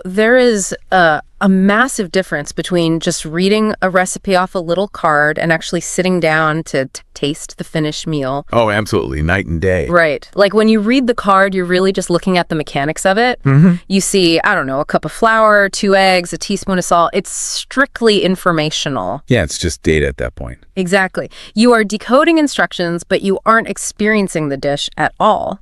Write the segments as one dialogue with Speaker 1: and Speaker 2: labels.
Speaker 1: There is a massive difference between just reading a recipe off a little card and actually sitting down to taste the finished meal.
Speaker 2: Oh, absolutely. Night and day.
Speaker 1: Right. Like when you read the card, you're really just looking at the mechanics of it. You see, I don't know, a cup of flour, 2 eggs, a teaspoon of salt. It's strictly informational.
Speaker 2: Yeah, it's just data at that point.
Speaker 1: Exactly. You are decoding instructions, but you aren't experiencing the dish at all.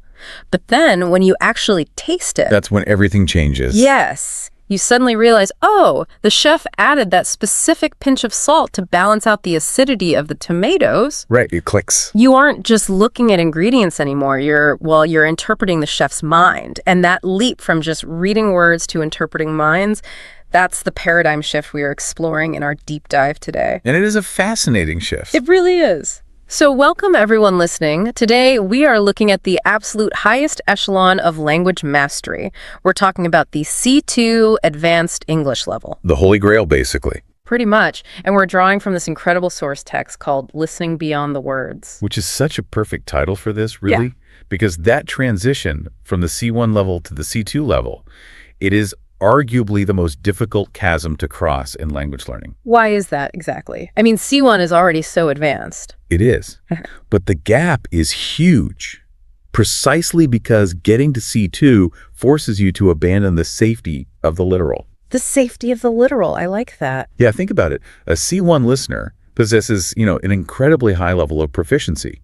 Speaker 1: But then when you actually taste it...
Speaker 2: That's when everything changes.
Speaker 1: Yes. You suddenly realize, oh, the chef added that specific pinch of salt to balance out the acidity of the tomatoes.
Speaker 2: Right, it clicks.
Speaker 1: You aren't just looking at ingredients anymore. You're interpreting the chef's mind. And that leap from just reading words to interpreting minds, that's the paradigm shift we are exploring in our deep dive today.
Speaker 2: And it is a fascinating shift.
Speaker 1: It really is. So welcome everyone listening. Today we are looking at the absolute highest echelon of language mastery. We're talking about the C2 advanced English level.
Speaker 2: The Holy Grail, basically.
Speaker 1: Pretty much. And we're drawing from this incredible source text called Listening Beyond the Words.
Speaker 2: Which is such a perfect title for this, really.
Speaker 1: Yeah.
Speaker 2: Because that transition from the C1 level to the C2 level, it is arguably the most difficult chasm to cross in language learning.
Speaker 1: Why is that exactly? I mean, C1 is already so advanced.
Speaker 2: It is. But the gap is huge, precisely because getting to C2 forces you to abandon the safety of the literal.
Speaker 1: The safety of the literal. I like that.
Speaker 2: Yeah, think about it. A C1 listener possesses, an incredibly high level of proficiency.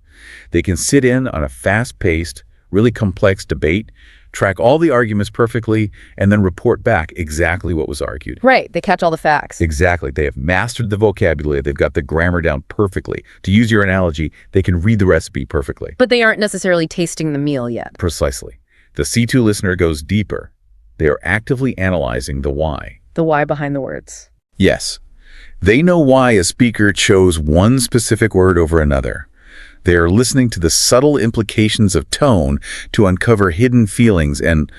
Speaker 2: They can sit in on a fast-paced, really complex debate, track all the arguments perfectly, and then report back exactly what was argued.
Speaker 1: Right. They catch all the facts.
Speaker 2: Exactly. They have mastered the vocabulary. They've got the grammar down perfectly. To use your analogy, they can read the recipe perfectly.
Speaker 1: But they aren't necessarily tasting the meal yet.
Speaker 2: Precisely. The C2 listener goes deeper. They are actively analyzing the why.
Speaker 1: The why behind the words.
Speaker 2: Yes. They know why a speaker chose one specific word over another. They are listening to the subtle implications of tone to uncover hidden feelings, and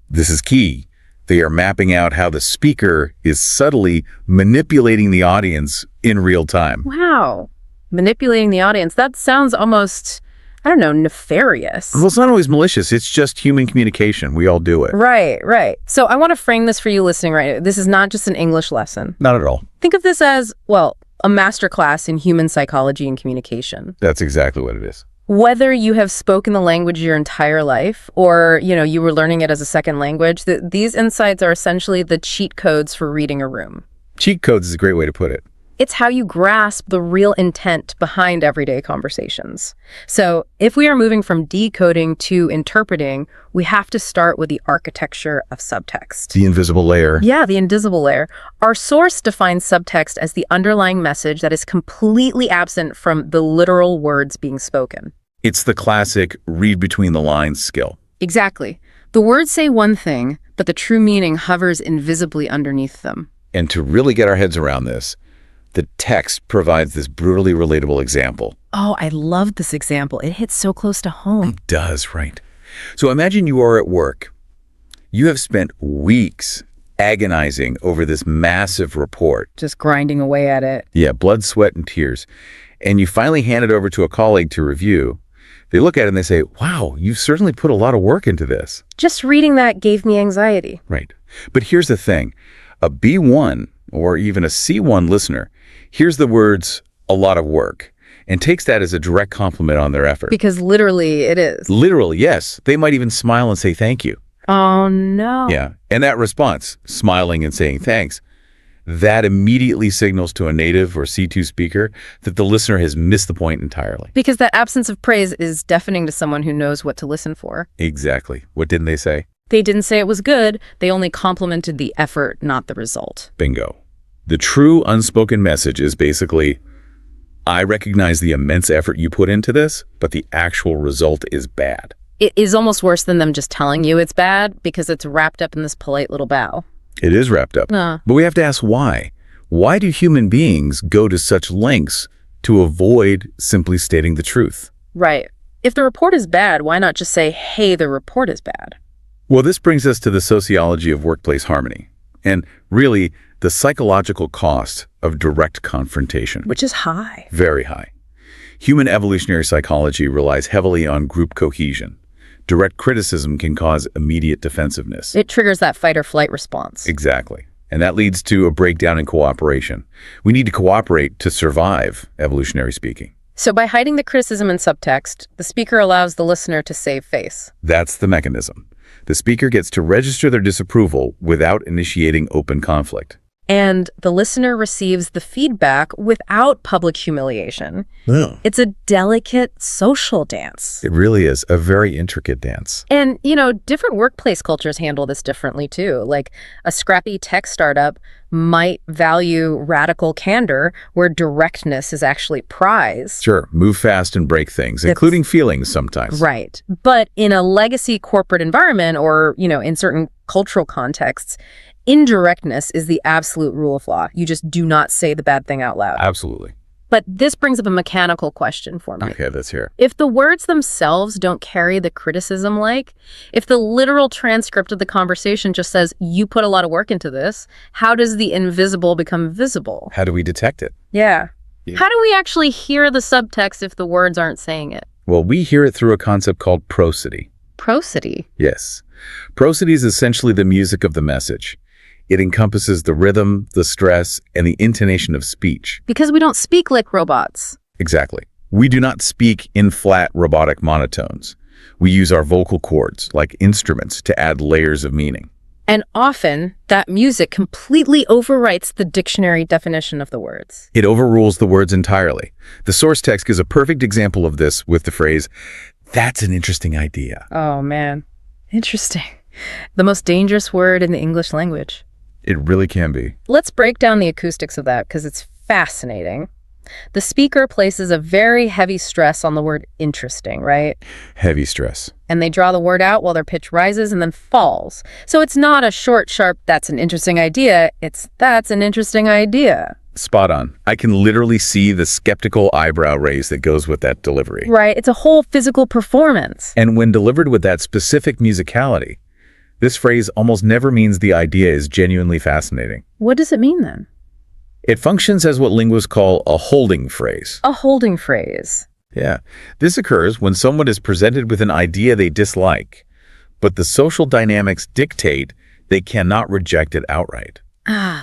Speaker 2: this is key, they are mapping out how the speaker is subtly manipulating the audience in real time.
Speaker 1: Wow. Manipulating the audience. That sounds almost, nefarious.
Speaker 2: Well, it's not always malicious. It's just human communication. We all do it.
Speaker 1: Right. So I want to frame this for you listening right now. This is not just an English lesson.
Speaker 2: Not at all.
Speaker 1: Think of this as, a masterclass in human psychology and communication.
Speaker 2: That's exactly what it is.
Speaker 1: Whether you have spoken the language your entire life or, you were learning it as a second language, these insights are essentially the cheat codes for reading a room.
Speaker 2: Cheat codes is a great way to put it.
Speaker 1: It's how you grasp the real intent behind everyday conversations. So if we are moving from decoding to interpreting, we have to start with the architecture of subtext.
Speaker 2: The invisible layer.
Speaker 1: Yeah, the invisible layer. Our source defines subtext as the underlying message that is completely absent from the literal words being spoken.
Speaker 2: It's the classic read between the lines skill.
Speaker 1: Exactly. The words say one thing, but the true meaning hovers invisibly underneath them.
Speaker 2: And to really get our heads around this, the text provides this brutally relatable example.
Speaker 1: Oh, I love this example. It hits so close to home.
Speaker 2: It does, right? So imagine you are at work. You have spent weeks agonizing over this massive report.
Speaker 1: Just grinding away at it.
Speaker 2: Yeah, blood, sweat, and tears. And you finally hand it over to a colleague to review. They look at it and they say, wow, you've certainly put a lot of work into this.
Speaker 1: Just reading that gave me anxiety.
Speaker 2: Right. But here's the thing. A B1 or even a C1 listener hears the words, a lot of work, and takes that as a direct compliment on their effort.
Speaker 1: Because literally it is.
Speaker 2: Literally, yes. They might even smile and say thank you.
Speaker 1: Oh, no.
Speaker 2: Yeah. And that response, smiling and saying thanks, that immediately signals to a native or C2 speaker that the listener has missed the point entirely.
Speaker 1: Because that absence of praise is deafening to someone who knows what to listen for.
Speaker 2: Exactly. What didn't they say?
Speaker 1: They didn't say it was good. They only complimented the effort, not the result.
Speaker 2: Bingo. The true unspoken message is basically, I recognize the immense effort you put into this, but the actual result is bad.
Speaker 1: It is almost worse than them just telling you it's bad because it's wrapped up in this polite little bow.
Speaker 2: It is wrapped up. But we have to ask why. Why do human beings go to such lengths to avoid simply stating the truth?
Speaker 1: Right. If the report is bad, why not just say, hey, the report is bad?
Speaker 2: Well, this brings us to the sociology of workplace harmony. And really, the psychological cost of direct confrontation.
Speaker 1: Which is high.
Speaker 2: Very high. Human evolutionary psychology relies heavily on group cohesion. Direct criticism can cause immediate defensiveness.
Speaker 1: It triggers that fight or flight response.
Speaker 2: Exactly. And that leads to a breakdown in cooperation. We need to cooperate to survive, evolutionary speaking.
Speaker 1: So by hiding the criticism in subtext, the speaker allows the listener to save face.
Speaker 2: That's the mechanism. The speaker gets to register their disapproval without initiating open conflict.
Speaker 1: And the listener receives the feedback without public humiliation.
Speaker 2: Yeah.
Speaker 1: It's a delicate social dance.
Speaker 2: It really is a very intricate dance.
Speaker 1: And, different workplace cultures handle this differently too. Like a scrappy tech startup might value radical candor where directness is actually prized.
Speaker 2: Sure, move fast and break things, including feelings sometimes.
Speaker 1: Right. But in a legacy corporate environment or, in certain cultural contexts, indirectness is the absolute rule of law. You just do not say the bad thing out loud.
Speaker 2: Absolutely.
Speaker 1: But this brings up a mechanical question for me.
Speaker 2: Okay, let's hear.
Speaker 1: If the words themselves don't carry the criticism, if the literal transcript of the conversation just says, you put a lot of work into this, how does the invisible become visible?
Speaker 2: How do we detect it?
Speaker 1: Yeah. How do we actually hear the subtext if the words aren't saying it?
Speaker 2: Well, we hear it through a concept called prosody.
Speaker 1: Prosody?
Speaker 2: Yes. Prosody is essentially the music of the message. It encompasses the rhythm, the stress, and the intonation of speech.
Speaker 1: Because we don't speak like robots.
Speaker 2: Exactly. We do not speak in flat robotic monotones. We use our vocal cords, like instruments, to add layers of meaning.
Speaker 1: And often, that music completely overwrites the dictionary definition of the words.
Speaker 2: It overrules the words entirely. The source text gives a perfect example of this with the phrase, "That's an interesting idea."
Speaker 1: Oh, man. Interesting. The most dangerous word in the English language.
Speaker 2: It really can be.
Speaker 1: Let's break down the acoustics of that because it's fascinating. The speaker places a very heavy stress on the word interesting, right?
Speaker 2: Heavy stress.
Speaker 1: And they draw the word out while their pitch rises and then falls. So it's not a short, sharp, that's an interesting idea. It's, that's an interesting idea.
Speaker 2: Spot on. I can literally see the skeptical eyebrow raise that goes with that delivery.
Speaker 1: Right. It's a whole physical performance.
Speaker 2: And when delivered with that specific musicality, this phrase almost never means the idea is genuinely fascinating.
Speaker 1: What does it mean then?
Speaker 2: It functions as what linguists call a holding phrase.
Speaker 1: A holding phrase.
Speaker 2: Yeah. This occurs when someone is presented with an idea they dislike, but the social dynamics dictate they cannot reject it outright.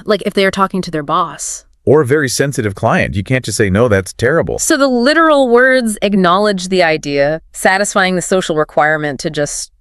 Speaker 1: Like if they are talking to their boss.
Speaker 2: Or a very sensitive client. You can't just say, no, that's terrible.
Speaker 1: So the literal words acknowledge the idea, satisfying the social requirement to just,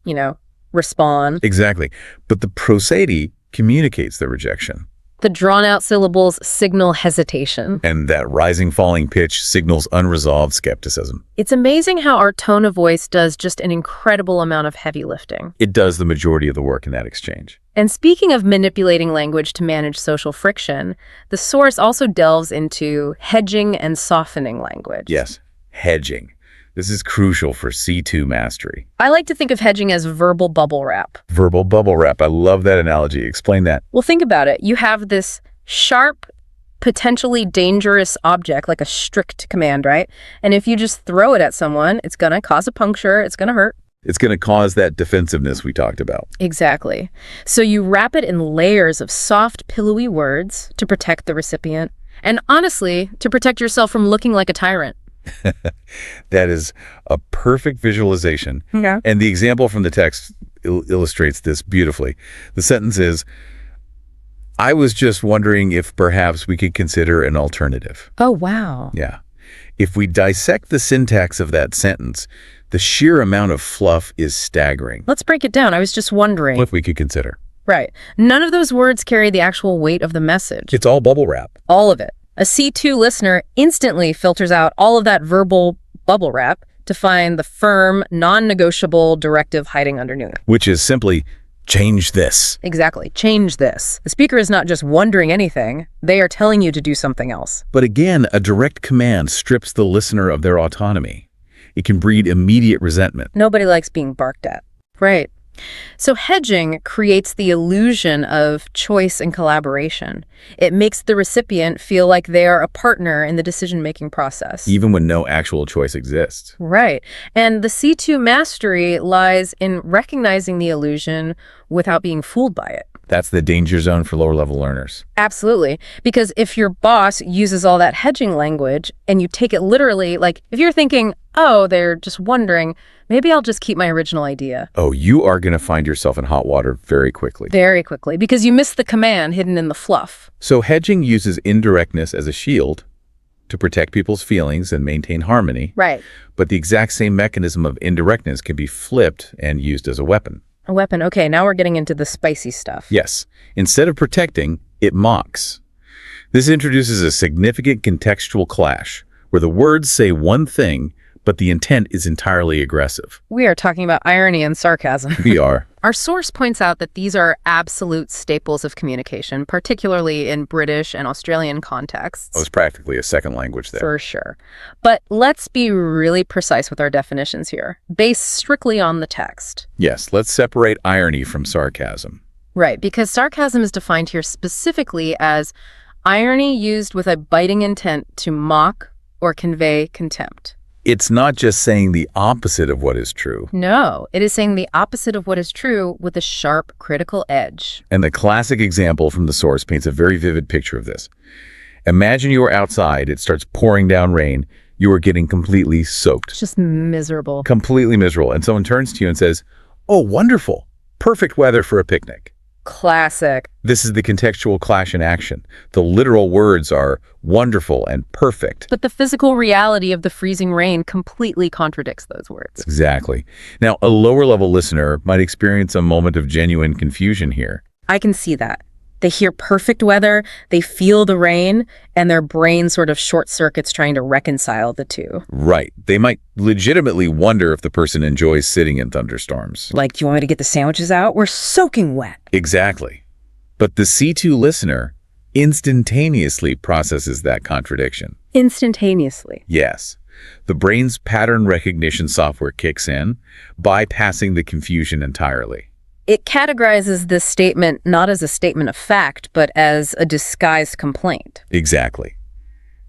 Speaker 1: respond.
Speaker 2: Exactly. But the prosody communicates the rejection.
Speaker 1: The drawn-out syllables signal hesitation.
Speaker 2: And that rising falling pitch signals unresolved skepticism.
Speaker 1: It's amazing how our tone of voice does just an incredible amount of heavy lifting.
Speaker 2: It does the majority of the work in that exchange.
Speaker 1: And speaking of manipulating language to manage social friction, the source also delves into hedging and softening language.
Speaker 2: Yes, hedging. This is crucial for C2 mastery.
Speaker 1: I like to think of hedging as verbal bubble wrap.
Speaker 2: Verbal bubble wrap. I love that analogy. Explain that.
Speaker 1: Well, think about it. You have this sharp, potentially dangerous object, like a strict command, right? And if you just throw it at someone, it's going to cause a puncture. It's going to hurt.
Speaker 2: It's going to cause that defensiveness we talked about.
Speaker 1: Exactly. So you wrap it in layers of soft, pillowy words to protect the recipient. And honestly, to protect yourself from looking like a tyrant.
Speaker 2: That is a perfect visualization.
Speaker 1: Yeah.
Speaker 2: And the example from the text illustrates this beautifully. The sentence is, I was just wondering if perhaps we could consider an alternative.
Speaker 1: Oh, wow.
Speaker 2: Yeah. If we dissect the syntax of that sentence, the sheer amount of fluff is staggering.
Speaker 1: Let's break it down. I was just wondering.
Speaker 2: What we could consider.
Speaker 1: Right. None of those words carry the actual weight of the message.
Speaker 2: It's all bubble wrap.
Speaker 1: All of it. A C2 listener instantly filters out all of that verbal bubble wrap to find the firm, non-negotiable directive hiding underneath.
Speaker 2: Which is simply, change this.
Speaker 1: Exactly. Change this. The speaker is not just wondering anything. They are telling you to do something else.
Speaker 2: But again, a direct command strips the listener of their autonomy. It can breed immediate resentment.
Speaker 1: Nobody likes being barked at. Right. So hedging creates the illusion of choice and collaboration. It makes the recipient feel like they are a partner in the decision-making process.
Speaker 2: Even when no actual choice exists.
Speaker 1: Right. And the C2 mastery lies in recognizing the illusion without being fooled by it.
Speaker 2: That's the danger zone for lower-level learners.
Speaker 1: Absolutely. Because if your boss uses all that hedging language and you take it literally, like if you're thinking, oh, they're just wondering, maybe I'll just keep my original idea.
Speaker 2: Oh, you are going to find yourself in hot water very quickly.
Speaker 1: Very quickly, because you miss the command hidden in the fluff.
Speaker 2: So hedging uses indirectness as a shield to protect people's feelings and maintain harmony.
Speaker 1: Right.
Speaker 2: But the exact same mechanism of indirectness can be flipped and used as a weapon.
Speaker 1: A weapon. Okay, now we're getting into the spicy stuff.
Speaker 2: Yes. Instead of protecting, it mocks. This introduces a significant contextual clash where the words say one thing, but the intent is entirely aggressive.
Speaker 1: We are talking about irony and sarcasm.
Speaker 2: We are.
Speaker 1: Our source points out that these are absolute staples of communication, particularly in British and Australian contexts.
Speaker 2: It was practically a second language there.
Speaker 1: For sure. But let's be really precise with our definitions here, based strictly on the text.
Speaker 2: Yes, let's separate irony from sarcasm.
Speaker 1: Right, because sarcasm is defined here specifically as irony used with a biting intent to mock or convey contempt.
Speaker 2: It's not just saying the opposite of what is true.
Speaker 1: No, it is saying the opposite of what is true with a sharp, critical edge.
Speaker 2: And the classic example from the source paints a very vivid picture of this. Imagine you are outside, it starts pouring down rain, you are getting completely soaked.
Speaker 1: It's just miserable.
Speaker 2: Completely miserable. And someone turns to you and says, "Oh, wonderful. Perfect weather for a picnic."
Speaker 1: Classic.
Speaker 2: This is the contextual clash in action. The literal words are wonderful and perfect.
Speaker 1: But the physical reality of the freezing rain completely contradicts those words.
Speaker 2: Exactly. Now, a lower-level listener might experience a moment of genuine confusion here.
Speaker 1: I can see that. They hear perfect weather, they feel the rain, and their brain sort of short circuits trying to reconcile the two.
Speaker 2: Right. They might legitimately wonder if the person enjoys sitting in thunderstorms.
Speaker 1: Like, do you want me to get the sandwiches out? We're soaking wet.
Speaker 2: Exactly. But the C2 listener instantaneously processes that contradiction.
Speaker 1: Instantaneously.
Speaker 2: Yes. The brain's pattern recognition software kicks in, bypassing the confusion entirely.
Speaker 1: It categorizes this statement not as a statement of fact, but as a disguised complaint.
Speaker 2: Exactly.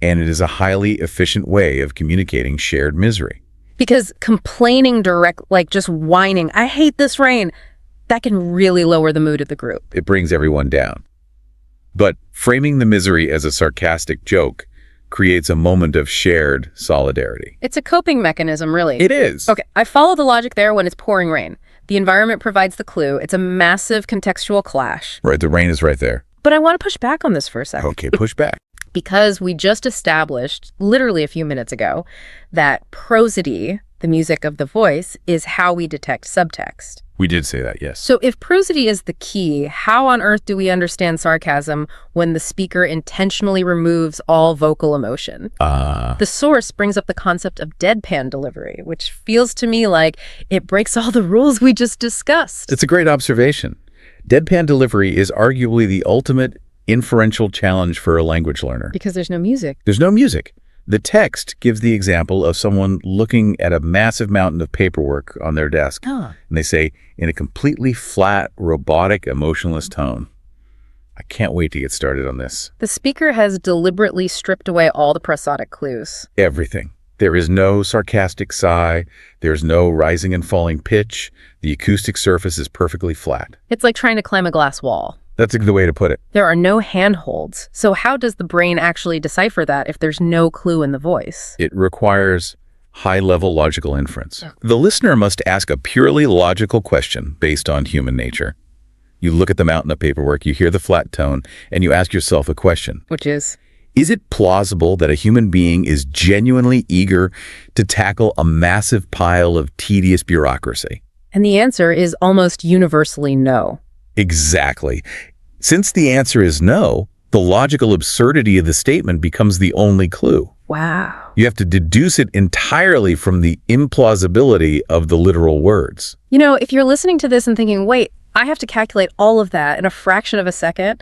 Speaker 2: And it is a highly efficient way of communicating shared misery.
Speaker 1: Because complaining direct, like just whining, I hate this rain, that can really lower the mood of the group.
Speaker 2: It brings everyone down. But framing the misery as a sarcastic joke creates a moment of shared solidarity.
Speaker 1: It's a coping mechanism, really.
Speaker 2: It is.
Speaker 1: Okay, I follow the logic there when it's pouring rain. The environment provides the clue. It's a massive contextual clash.
Speaker 2: Right, the rain is right there.
Speaker 1: But I want to push back on this for a second.
Speaker 2: Okay, push back.
Speaker 1: Because we just established, literally a few minutes ago, that prosody, the music of the voice, is how we detect subtext.
Speaker 2: We did say that, yes.
Speaker 1: So if prosody is the key, how on earth do we understand sarcasm when the speaker intentionally removes all vocal emotion? The source brings up the concept of deadpan delivery, which feels to me like it breaks all the rules we just discussed.
Speaker 2: It's a great observation. Deadpan delivery is arguably the ultimate inferential challenge for a language learner.
Speaker 1: Because there's no music.
Speaker 2: There's no music. The text gives the example of someone looking at a massive mountain of paperwork on their desk. And they say, in a completely flat, robotic, emotionless tone, "I can't wait to get started on this."
Speaker 1: The speaker has deliberately stripped away all the prosodic clues.
Speaker 2: Everything. There is no sarcastic sigh. There's no rising and falling pitch. The acoustic surface is perfectly flat.
Speaker 1: It's like trying to climb a glass wall.
Speaker 2: That's the way to put it.
Speaker 1: There are no handholds. So how does the brain actually decipher that if there's no clue in the voice?
Speaker 2: It requires high-level logical inference. The listener must ask a purely logical question based on human nature. You look at the mountain of paperwork, you hear the flat tone, and you ask yourself a question.
Speaker 1: Which is
Speaker 2: it plausible that a human being is genuinely eager to tackle a massive pile of tedious bureaucracy?
Speaker 1: And the answer is almost universally no.
Speaker 2: Exactly. Since the answer is no, the logical absurdity of the statement becomes the only clue.
Speaker 1: Wow.
Speaker 2: You have to deduce it entirely from the implausibility of the literal words.
Speaker 1: You know, if you're listening to this and thinking, wait, I have to calculate all of that in a fraction of a second,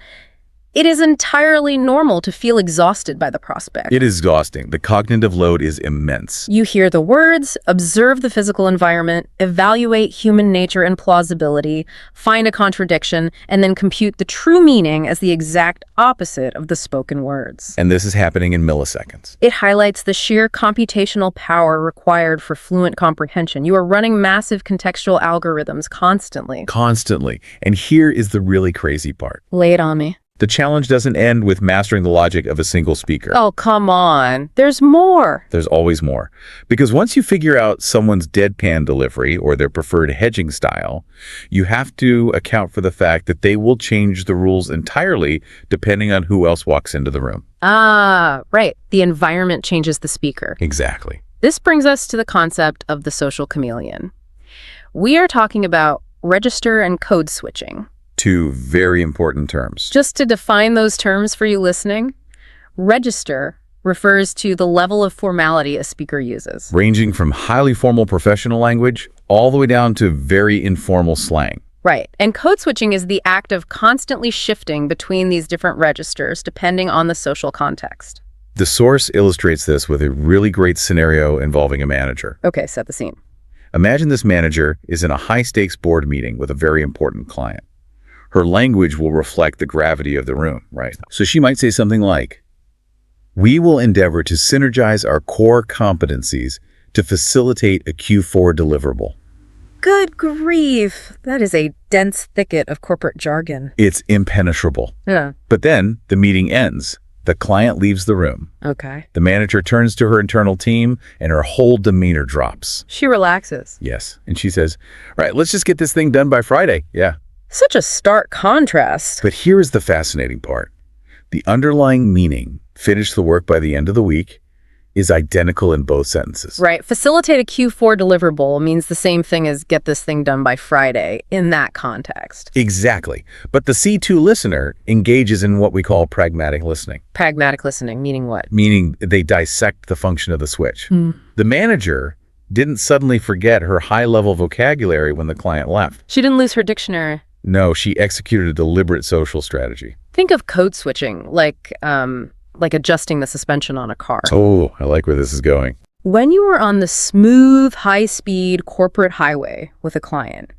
Speaker 1: It is entirely normal to feel exhausted by the prospect.
Speaker 2: It is exhausting. The cognitive load is immense.
Speaker 1: You hear the words, observe the physical environment, evaluate human nature and plausibility, find a contradiction, and then compute the true meaning as the exact opposite of the spoken words.
Speaker 2: And this is happening in milliseconds.
Speaker 1: It highlights the sheer computational power required for fluent comprehension. You are running massive contextual algorithms constantly.
Speaker 2: Constantly. And here is the really crazy part.
Speaker 1: Lay it on me.
Speaker 2: The challenge doesn't end with mastering the logic of a single speaker.
Speaker 1: Oh, come on. There's more.
Speaker 2: There's always more. Because once you figure out someone's deadpan delivery or their preferred hedging style, you have to account for the fact that they will change the rules entirely depending on who else walks into the room.
Speaker 1: Ah, right. The environment changes the speaker.
Speaker 2: Exactly.
Speaker 1: This brings us to the concept of the social chameleon. We are talking about register and code switching.
Speaker 2: Two very important terms.
Speaker 1: Just to define those terms for you listening, register refers to the level of formality a speaker uses.
Speaker 2: Ranging from highly formal professional language all the way down to very informal slang.
Speaker 1: Right. And code switching is the act of constantly shifting between these different registers depending on the social context.
Speaker 2: The source illustrates this with a really great scenario involving a manager.
Speaker 1: Okay, set the scene.
Speaker 2: Imagine this manager is in a high-stakes board meeting with a very important client. Her language will reflect the gravity of the room, right? So she might say something like, "We will endeavor to synergize our core competencies to facilitate a Q4 deliverable."
Speaker 1: Good grief. That is a dense thicket of corporate jargon.
Speaker 2: It's impenetrable.
Speaker 1: Yeah.
Speaker 2: But then the meeting ends. The client leaves the room.
Speaker 1: Okay.
Speaker 2: The manager turns to her internal team and her whole demeanor drops.
Speaker 1: She relaxes.
Speaker 2: Yes. And she says, "Right, let's just get this thing done by Friday." Yeah.
Speaker 1: Such a stark contrast.
Speaker 2: But here is the fascinating part. The underlying meaning, finish the work by the end of the week, is identical in both sentences.
Speaker 1: Right. Facilitate a Q4 deliverable means the same thing as get this thing done by Friday in that context.
Speaker 2: Exactly. But the C2 listener engages in what we call pragmatic listening.
Speaker 1: Pragmatic listening, meaning what?
Speaker 2: Meaning they dissect the function of the switch. The manager didn't suddenly forget her high-level vocabulary when the client left.
Speaker 1: She didn't lose her dictionary.
Speaker 2: No, she executed a deliberate social strategy.
Speaker 1: Think of code switching, like adjusting the suspension on a car.
Speaker 2: Oh, I like where this is going.
Speaker 1: When you are on the smooth, high-speed corporate highway with a client,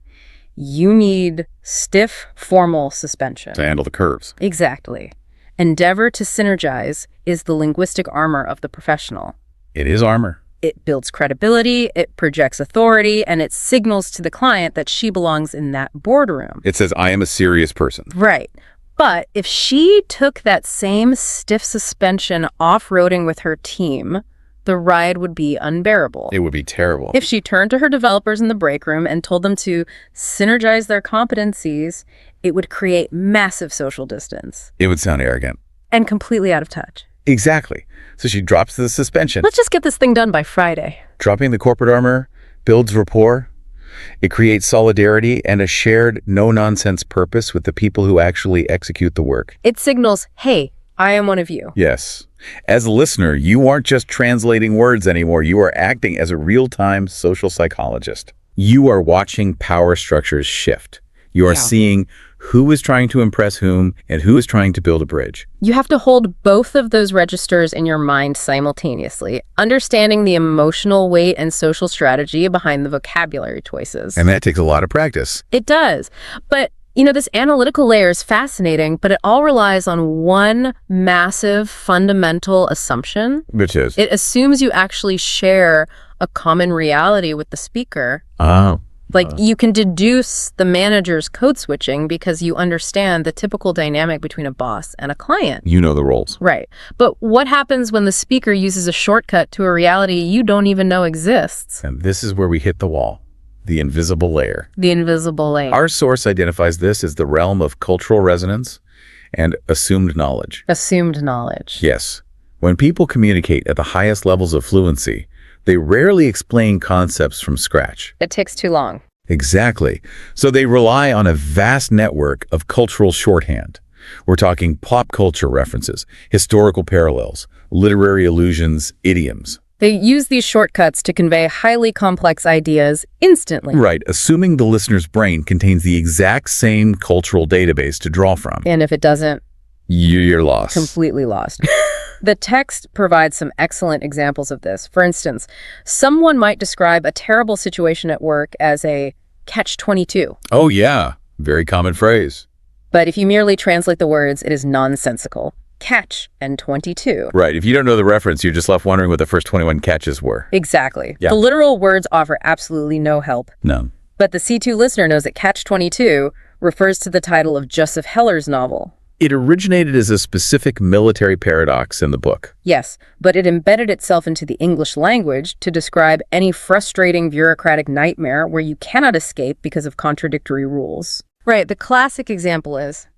Speaker 1: you need stiff, formal suspension.
Speaker 2: To handle the curves.
Speaker 1: Exactly. Endeavor to synergize is the linguistic armor of the professional.
Speaker 2: It is armor.
Speaker 1: It builds credibility, it projects authority, and it signals to the client that she belongs in that boardroom.
Speaker 2: It says, "I am a serious person."
Speaker 1: Right. But if she took that same stiff suspension off-roading with her team, the ride would be unbearable.
Speaker 2: It would be terrible.
Speaker 1: If she turned to her developers in the break room and told them to synergize their competencies, it would create massive social distance.
Speaker 2: It would sound arrogant.
Speaker 1: And completely out of touch.
Speaker 2: Exactly. So she drops the suspension.
Speaker 1: Let's just get this thing done by Friday.
Speaker 2: Dropping the corporate armor builds rapport. It creates solidarity and a shared, no-nonsense purpose with the people who actually execute the work.
Speaker 1: It signals, hey, I am one of you.
Speaker 2: Yes. As a listener, you aren't just translating words anymore. You are acting as a real-time social psychologist. You are watching power structures shift. You are seeing who is trying to impress whom and who is trying to build a bridge.
Speaker 1: You have to hold both of those registers in your mind simultaneously, understanding the emotional weight and social strategy behind the vocabulary choices.
Speaker 2: And that takes a lot of practice.
Speaker 1: It does. But, this analytical layer is fascinating, but it all relies on one massive fundamental assumption.
Speaker 2: Which is?
Speaker 1: It assumes you actually share a common reality with the speaker.
Speaker 2: Oh.
Speaker 1: You can deduce the manager's code switching because you understand the typical dynamic between a boss and a client.
Speaker 2: You know the roles.
Speaker 1: Right. But what happens when the speaker uses a shortcut to a reality you don't even know exists?
Speaker 2: And this is where we hit the wall. The invisible layer.
Speaker 1: The invisible layer.
Speaker 2: Our source identifies this as the realm of cultural resonance and assumed knowledge.
Speaker 1: Assumed knowledge.
Speaker 2: Yes. When people communicate at the highest levels of fluency, they rarely explain concepts from scratch.
Speaker 1: It takes too long.
Speaker 2: Exactly. So they rely on a vast network of cultural shorthand. We're talking pop culture references, historical parallels, literary allusions, idioms.
Speaker 1: They use these shortcuts to convey highly complex ideas instantly.
Speaker 2: Right, assuming the listener's brain contains the exact same cultural database to draw from.
Speaker 1: And if it doesn't?
Speaker 2: You're lost.
Speaker 1: Completely lost. The text provides some excellent examples of this. For instance, someone might describe a terrible situation at work as a catch-22.
Speaker 2: Oh, yeah. Very common phrase.
Speaker 1: But if you merely translate the words, it is nonsensical. Catch and 22.
Speaker 2: Right. If you don't know the reference, you're just left wondering what the first 21 catches were.
Speaker 1: Exactly.
Speaker 2: Yeah.
Speaker 1: The literal words offer absolutely no help.
Speaker 2: No.
Speaker 1: But the C2 listener knows that catch-22 refers to the title of Joseph Heller's novel.
Speaker 2: It originated as a specific military paradox in the book.
Speaker 1: Yes, but it embedded itself into the English language to describe any frustrating bureaucratic nightmare where you cannot escape because of contradictory rules. Right, the classic example is,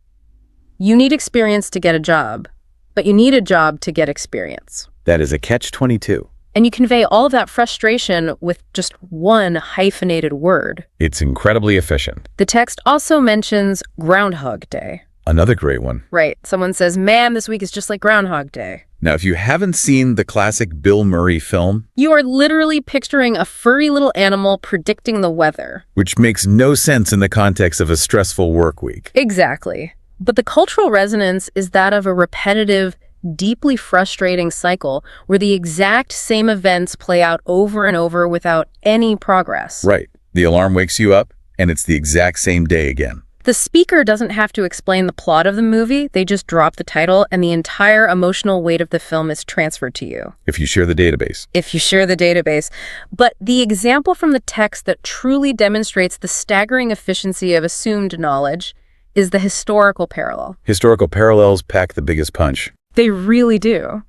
Speaker 1: you need experience to get a job, but you need a job to get experience.
Speaker 2: That is a catch-22.
Speaker 1: And you convey all of that frustration with just one hyphenated word.
Speaker 2: It's incredibly efficient.
Speaker 1: The text also mentions Groundhog Day.
Speaker 2: Another great one.
Speaker 1: Right. Someone says, man, this week is just like Groundhog Day.
Speaker 2: Now, if you haven't seen the classic Bill Murray film,
Speaker 1: You are literally picturing a furry little animal predicting the weather.
Speaker 2: which makes no sense in the context of a stressful work week.
Speaker 1: Exactly. But the cultural resonance is that of a repetitive, deeply frustrating cycle where the exact same events play out over and over without any progress.
Speaker 2: Right. The alarm wakes you up, and it's the exact same day again.
Speaker 1: The speaker doesn't have to explain the plot of the movie, they just drop the title and the entire emotional weight of the film is transferred to you.
Speaker 2: If you share the database.
Speaker 1: If you share the database. But the example from the text that truly demonstrates the staggering efficiency of assumed knowledge is the historical parallel.
Speaker 2: Historical parallels pack the biggest punch.
Speaker 1: They really do.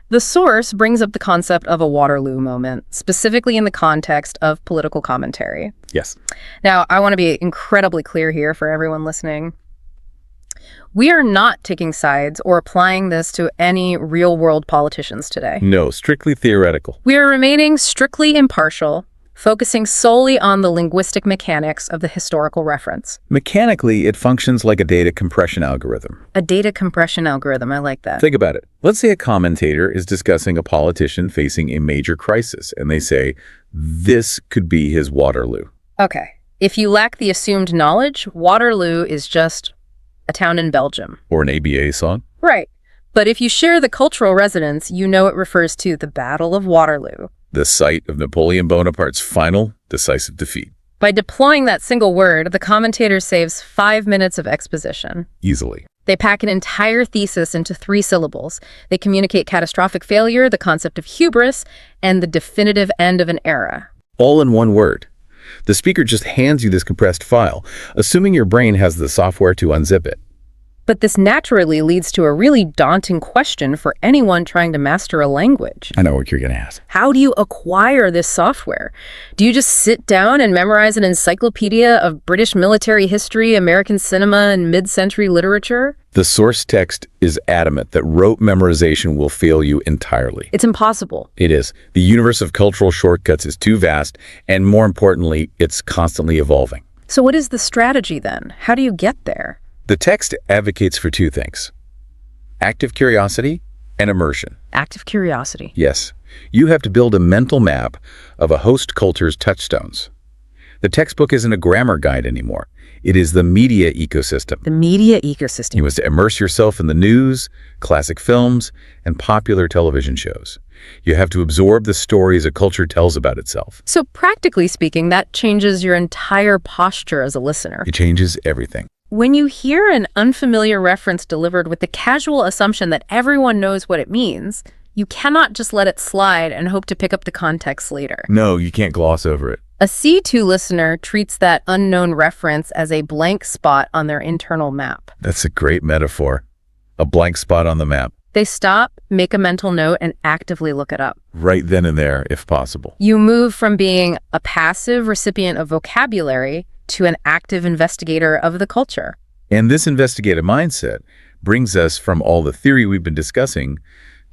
Speaker 1: The source brings up the concept of a Waterloo moment, specifically in the context of political commentary.
Speaker 2: Yes.
Speaker 1: Now, I want to be incredibly clear here for everyone listening. We are not taking sides or applying this to any real-world politicians today.
Speaker 2: No, strictly theoretical.
Speaker 1: We are remaining strictly impartial, focusing solely on the linguistic mechanics of the historical reference.
Speaker 2: Mechanically, it functions like a data compression algorithm.
Speaker 1: A data compression algorithm, I like that.
Speaker 2: Think about it. Let's say a commentator is discussing a politician facing a major crisis, and they say, this could be his Waterloo.
Speaker 1: Okay. If you lack the assumed knowledge, Waterloo is just a town in Belgium.
Speaker 2: Or an ABA song.
Speaker 1: Right. But if you share the cultural resonance, you know it refers to the Battle of Waterloo.
Speaker 2: The site of Napoleon Bonaparte's final, decisive defeat.
Speaker 1: By deploying that single word, the commentator saves 5 minutes of exposition.
Speaker 2: Easily.
Speaker 1: They pack an entire thesis into 3 syllables. They communicate catastrophic failure, the concept of hubris, and the definitive end of an era.
Speaker 2: All in one word. The speaker just hands you this compressed file, assuming your brain has the software to unzip it.
Speaker 1: But this naturally leads to a really daunting question for anyone trying to master a language.
Speaker 2: I know what you're going to ask.
Speaker 1: How do you acquire this software? Do you just sit down and memorize an encyclopedia of British military history, American cinema, and mid-century literature?
Speaker 2: The source text is adamant that rote memorization will fail you entirely.
Speaker 1: It's impossible.
Speaker 2: It is. The universe of cultural shortcuts is too vast, and more importantly, it's constantly evolving.
Speaker 1: So what is the strategy then? How do you get there?
Speaker 2: The text advocates for 2 things: active curiosity and immersion.
Speaker 1: Active curiosity.
Speaker 2: Yes, you have to build a mental map of a host culture's touchstones. The textbook isn't a grammar guide anymore. It is the media ecosystem.
Speaker 1: The media ecosystem.
Speaker 2: You must immerse yourself in the news, classic films, and popular television shows. You have to absorb the stories a culture tells about itself.
Speaker 1: So practically speaking, that changes your entire posture as a listener.
Speaker 2: It changes everything.
Speaker 1: When you hear an unfamiliar reference delivered with the casual assumption that everyone knows what it means, you cannot just let it slide and hope to pick up the context later.
Speaker 2: No, you can't gloss over it.
Speaker 1: A C2 listener treats that unknown reference as a blank spot on their internal map.
Speaker 2: That's a great metaphor. A blank spot on the map.
Speaker 1: They stop, make a mental note, and actively look it up.
Speaker 2: Right then and there, if possible.
Speaker 1: You move from being a passive recipient of vocabulary to an active investigator of the culture.
Speaker 2: And this investigative mindset brings us from all the theory we've been discussing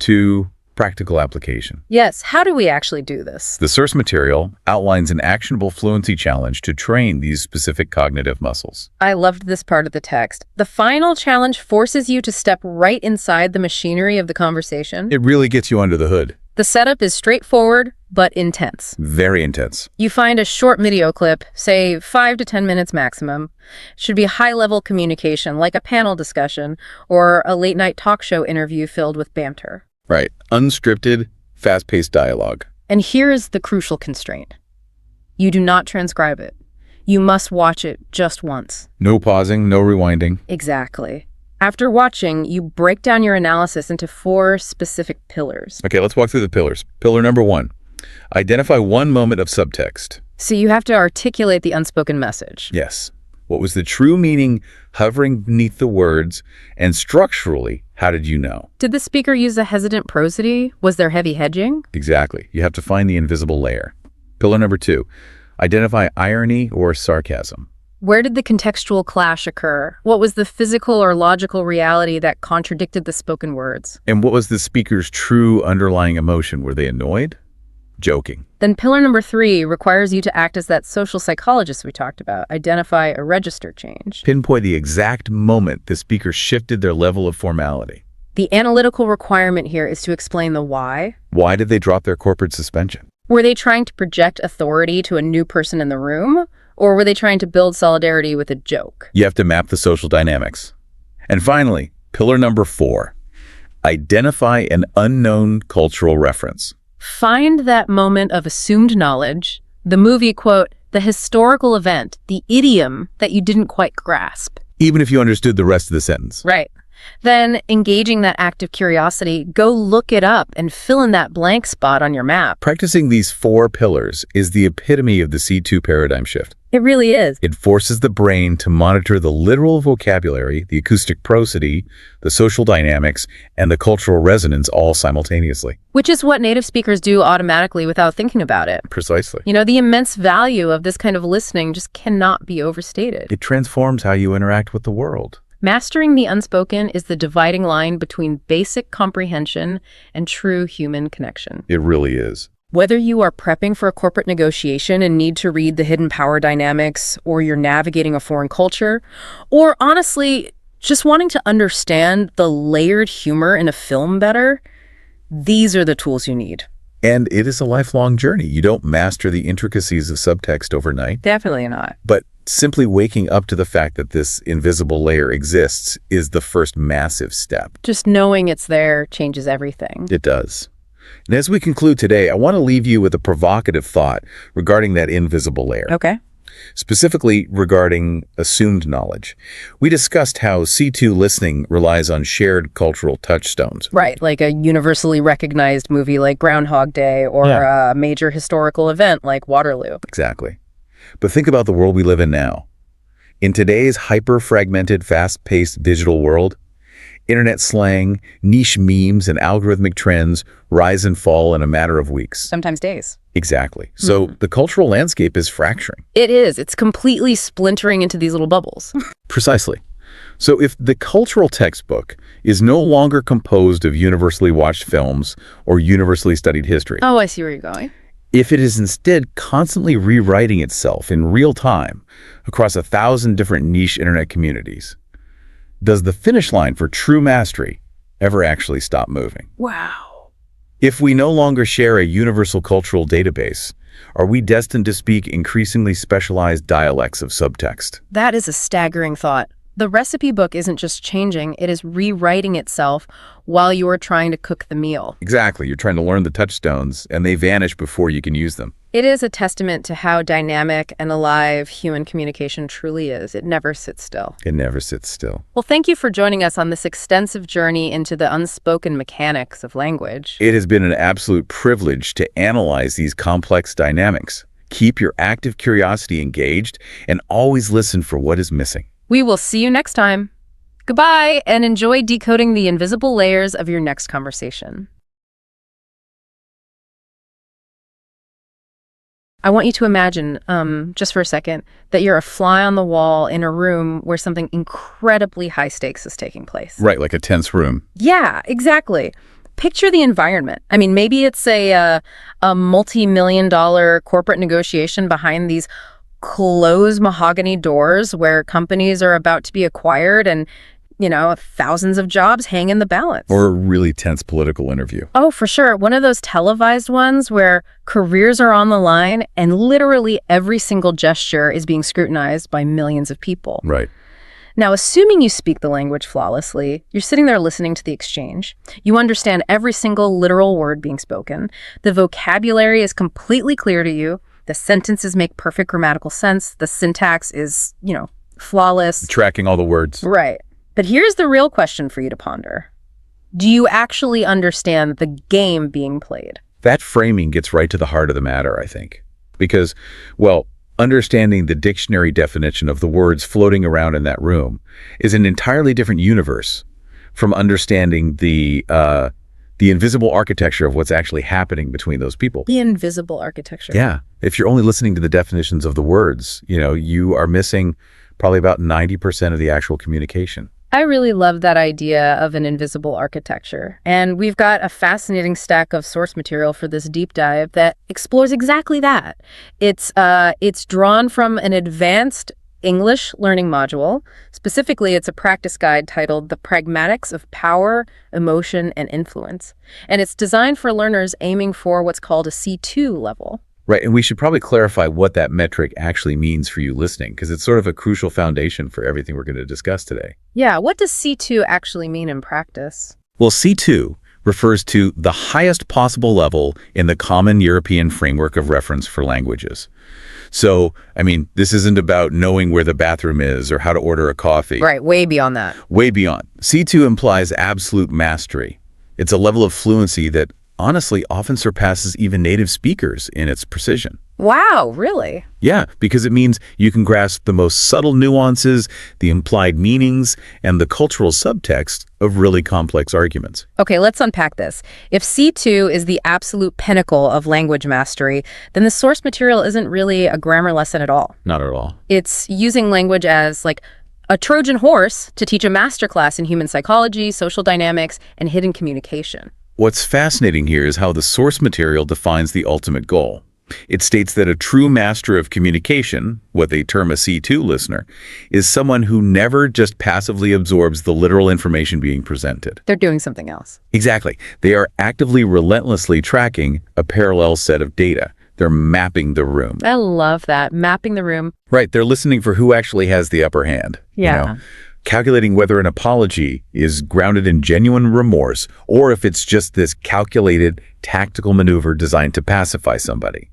Speaker 2: to practical application.
Speaker 1: Yes, how do we actually do this?
Speaker 2: The source material outlines an actionable fluency challenge to train these specific cognitive muscles.
Speaker 1: I loved this part of the text. The final challenge forces you to step right inside the machinery of the conversation.
Speaker 2: It really gets you under the hood.
Speaker 1: The setup is straightforward. but intense.
Speaker 2: Very intense.
Speaker 1: You find a short video clip, say 5 to 10 minutes maximum. Should be high-level communication, like a panel discussion or a late-night talk show interview filled with banter.
Speaker 2: Right. Unscripted, fast-paced dialogue.
Speaker 1: And here is the crucial constraint. You do not transcribe it. You must watch it just once.
Speaker 2: No pausing, no rewinding.
Speaker 1: Exactly. After watching, you break down your analysis into 4 specific pillars.
Speaker 2: Okay, let's walk through the pillars. Pillar number 1. Identify one moment of subtext.
Speaker 1: So you have to articulate the unspoken message.
Speaker 2: Yes. What was the true meaning hovering beneath the words? And structurally, how did you know?
Speaker 1: Did the speaker use a hesitant prosody? Was there heavy hedging?
Speaker 2: Exactly. You have to find the invisible layer. Pillar number 2. Identify irony or sarcasm.
Speaker 1: Where did the contextual clash occur? What was the physical or logical reality that contradicted the spoken words?
Speaker 2: And what was the speaker's true underlying emotion? Were they annoyed? Joking.
Speaker 1: Then pillar number 3 requires you to act as that social psychologist we talked about. Identify a register change.
Speaker 2: Pinpoint the exact moment the speaker shifted their level of formality.
Speaker 1: The analytical requirement here is to explain the why.
Speaker 2: Why did they drop their corporate suspension?
Speaker 1: Were they trying to project authority to a new person in the room? Or were they trying to build solidarity with a joke?
Speaker 2: You have to map the social dynamics. And finally, pillar number 4. Identify an unknown cultural reference.
Speaker 1: Find that moment of assumed knowledge, the movie quote, the historical event, the idiom that you didn't quite grasp.
Speaker 2: Even if you understood the rest of the sentence.
Speaker 1: Right. Then, engaging that act of curiosity, go look it up and fill in that blank spot on your map.
Speaker 2: Practicing these 4 pillars is the epitome of the C2 paradigm shift.
Speaker 1: It really is.
Speaker 2: It forces the brain to monitor the literal vocabulary, the acoustic prosody, the social dynamics, and the cultural resonance all simultaneously.
Speaker 1: Which is what native speakers do automatically without thinking about it.
Speaker 2: Precisely.
Speaker 1: You know, the immense value of this kind of listening just cannot be overstated.
Speaker 2: It transforms how you interact with the world.
Speaker 1: Mastering the unspoken is the dividing line between basic comprehension and true human connection.
Speaker 2: It really is.
Speaker 1: Whether you are prepping for a corporate negotiation and need to read the hidden power dynamics, or you're navigating a foreign culture, or honestly, just wanting to understand the layered humor in a film better, these are the tools you need.
Speaker 2: And it is a lifelong journey. You don't master the intricacies of subtext overnight.
Speaker 1: Definitely not.
Speaker 2: But simply waking up to the fact that this invisible layer exists is the first massive step.
Speaker 1: Just knowing it's there changes everything.
Speaker 2: It does. And as we conclude today, I want to leave you with a provocative thought regarding that invisible layer.
Speaker 1: Okay.
Speaker 2: Specifically regarding assumed knowledge. We discussed how C2 listening relies on shared cultural touchstones.
Speaker 1: Right, like a universally recognized movie like Groundhog Day or a major historical event like Waterloo.
Speaker 2: Exactly. But think about the world we live in now. In today's hyper-fragmented, fast-paced digital world, internet slang, niche memes, and algorithmic trends rise and fall in a matter of weeks.
Speaker 1: Sometimes days.
Speaker 2: Exactly. So the cultural landscape is fracturing.
Speaker 1: It is. It's completely splintering into these little bubbles.
Speaker 2: Precisely. So if the cultural textbook is no longer composed of universally watched films or universally studied history,
Speaker 1: Oh, I see where you're going.
Speaker 2: if it is instead constantly rewriting itself in real time across 1,000 different niche internet communities, does the finish line for true mastery ever actually stop moving?
Speaker 1: Wow.
Speaker 2: If we no longer share a universal cultural database, are we destined to speak increasingly specialized dialects of subtext?
Speaker 1: That is a staggering thought. The recipe book isn't just changing, it is rewriting itself while you are trying to cook the meal.
Speaker 2: Exactly. You're trying to learn the touchstones, and they vanish before you can use them.
Speaker 1: It is a testament to how dynamic and alive human communication truly is. It never sits still.
Speaker 2: It never sits still.
Speaker 1: Well, thank you for joining us on this extensive journey into the unspoken mechanics of language.
Speaker 2: It has been an absolute privilege to analyze these complex dynamics. Keep your active curiosity engaged and always listen for what is missing.
Speaker 1: We will see you next time. Goodbye, and enjoy decoding the invisible layers of your next conversation. I want you to imagine, just for a second, that you're a fly on the wall in a room where something incredibly high stakes is taking place.
Speaker 2: Right, like a tense room.
Speaker 1: Yeah, exactly. Picture the environment. I mean, maybe it's a multi-million-dollar corporate negotiation behind these closed mahogany doors where companies are about to be acquired, and thousands of jobs hang in the balance.
Speaker 2: Or a really tense political interview.
Speaker 1: Oh, for sure. One of those televised ones where careers are on the line and literally every single gesture is being scrutinized by millions of people.
Speaker 2: Right.
Speaker 1: Now, assuming you speak the language flawlessly, you're sitting there listening to the exchange. You understand every single literal word being spoken. The vocabulary is completely clear to you. The sentences make perfect grammatical sense. The syntax is, flawless.
Speaker 2: Tracking all the words.
Speaker 1: Right. But here's the real question for you to ponder. Do you actually understand the game being played?
Speaker 2: That framing gets right to the heart of the matter, I think. Because, understanding the dictionary definition of the words floating around in that room is an entirely different universe from understanding the invisible architecture of what's actually happening between those people.
Speaker 1: The invisible architecture.
Speaker 2: Yeah. If you're only listening to the definitions of the words, you are missing probably about 90% of the actual communication.
Speaker 1: I really love that idea of an invisible architecture. And we've got a fascinating stack of source material for this deep dive that explores exactly that. It's drawn from an advanced English learning module. Specifically, it's a practice guide titled The Pragmatics of Power, Emotion, and Influence. And it's designed for learners aiming for what's called a C2 level.
Speaker 2: Right, and we should probably clarify what that metric actually means for you listening, because it's sort of a crucial foundation for everything we're going to discuss today.
Speaker 1: Yeah, what does C2 actually mean in practice?
Speaker 2: Well, C2 refers to the highest possible level in the common European framework of reference for languages. So, this isn't about knowing where the bathroom is or how to order a coffee.
Speaker 1: Right, way beyond that.
Speaker 2: Way beyond. C2 implies absolute mastery. It's a level of fluency that honestly often surpasses even native speakers in its precision.
Speaker 1: Wow, really?
Speaker 2: Yeah, because it means you can grasp the most subtle nuances, the implied meanings, and the cultural subtext of really complex arguments.
Speaker 1: Okay, let's unpack this. If C2 is the absolute pinnacle of language mastery, then the source material isn't really a grammar lesson at all.
Speaker 2: Not at all.
Speaker 1: It's using language as like a Trojan horse to teach a masterclass in human psychology, social dynamics, and hidden communication.
Speaker 2: What's fascinating here is how the source material defines the ultimate goal. It states that a true master of communication, what they term a C2 listener, is someone who never just passively absorbs the literal information being presented.
Speaker 1: They're doing something else.
Speaker 2: Exactly. They are actively, relentlessly tracking a parallel set of data. They're mapping the room.
Speaker 1: I love that. Mapping the room.
Speaker 2: Right. They're listening for who actually has the upper hand.
Speaker 1: Yeah.
Speaker 2: Calculating whether an apology is grounded in genuine remorse or if it's just this calculated tactical maneuver designed to pacify somebody.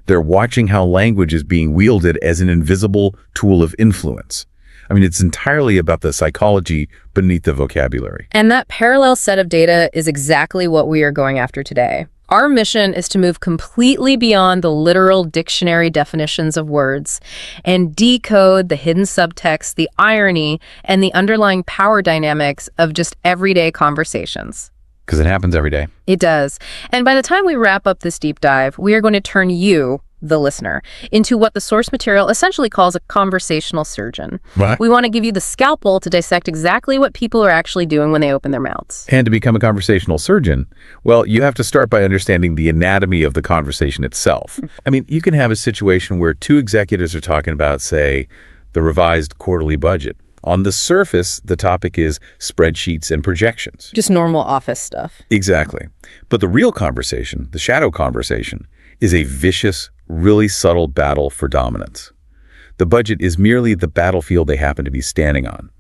Speaker 2: They're watching how language is being wielded as an invisible tool of influence. It's entirely about the psychology beneath the vocabulary.
Speaker 1: And that parallel set of data is exactly what we are going after today. Our mission is to move completely beyond the literal dictionary definitions of words and decode the hidden subtext, the irony, and the underlying power dynamics of just everyday conversations.
Speaker 2: Because it happens every day.
Speaker 1: It does. And by the time we wrap up this deep dive, we are going to turn you, the listener, into what the source material essentially calls a conversational surgeon.
Speaker 2: What?
Speaker 1: We want to give you the scalpel to dissect exactly what people are actually doing when they open their mouths.
Speaker 2: And to become a conversational surgeon, you have to start by understanding the anatomy of the conversation itself. You can have a situation where two executives are talking about, say, the revised quarterly budget. On the surface, the topic is spreadsheets and projections.
Speaker 1: Just normal office stuff.
Speaker 2: Exactly. But the real conversation, the shadow conversation, is a vicious, really subtle battle for dominance. The budget is merely the battlefield they happen to be standing on.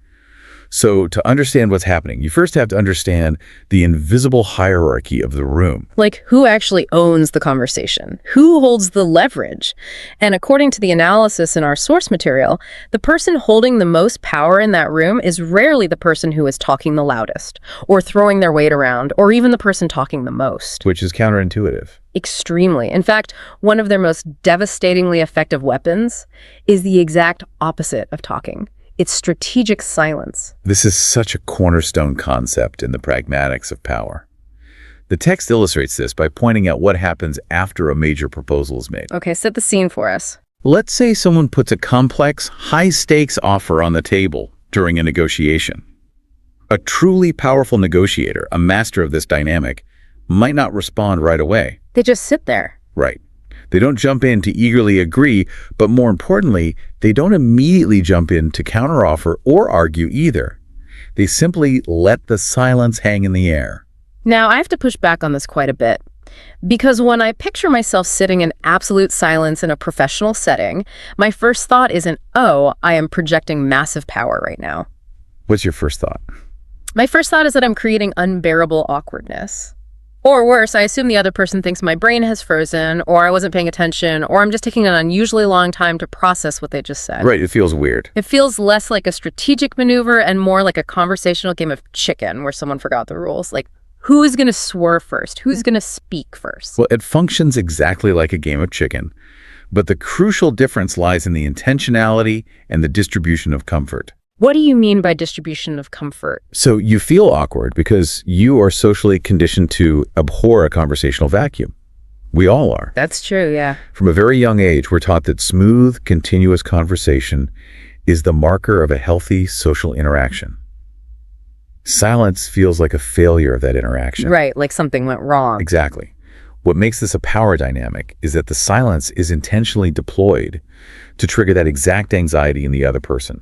Speaker 2: So to understand what's happening, you first have to understand the invisible hierarchy of the room.
Speaker 1: Like, who actually owns the conversation? Who holds the leverage? And according to the analysis in our source material, the person holding the most power in that room is rarely the person who is talking the loudest, or throwing their weight around, or even the person talking the most.
Speaker 2: Which is counterintuitive.
Speaker 1: Extremely. In fact, one of their most devastatingly effective weapons is the exact opposite of talking. It's strategic silence.
Speaker 2: This is such a cornerstone concept in the pragmatics of power. The text illustrates this by pointing out what happens after a major proposal is made.
Speaker 1: Okay, set the scene for us.
Speaker 2: Let's say someone puts a complex, high-stakes offer on the table during a negotiation. A truly powerful negotiator, a master of this dynamic, might not respond right away.
Speaker 1: They just sit there.
Speaker 2: Right. They don't jump in to eagerly agree, but more importantly, they don't immediately jump in to counteroffer or argue either. They simply let the silence hang in the air.
Speaker 1: Now, I have to push back on this quite a bit. Because when I picture myself sitting in absolute silence in a professional setting, my first thought isn't, oh, I am projecting massive power right now.
Speaker 2: What's your first thought?
Speaker 1: My first thought is that I'm creating unbearable awkwardness. Or worse, I assume the other person thinks my brain has frozen, or I wasn't paying attention, or I'm just taking an unusually long time to process what they just said.
Speaker 2: Right, it feels weird.
Speaker 1: It feels less like a strategic maneuver and more like a conversational game of chicken where someone forgot the rules. Like, who is going to swerve first? Who's going to speak first?
Speaker 2: Well, it functions exactly like a game of chicken, but the crucial difference lies in the intentionality and the distribution of comfort.
Speaker 1: What do you mean by distribution of comfort?
Speaker 2: So you feel awkward because you are socially conditioned to abhor a conversational vacuum. We all are.
Speaker 1: That's true, yeah.
Speaker 2: From a very young age, we're taught that smooth, continuous conversation is the marker of a healthy social interaction. Silence feels like a failure of that interaction.
Speaker 1: Right, like something went wrong.
Speaker 2: Exactly. What makes this a power dynamic is that the silence is intentionally deployed to trigger that exact anxiety in the other person.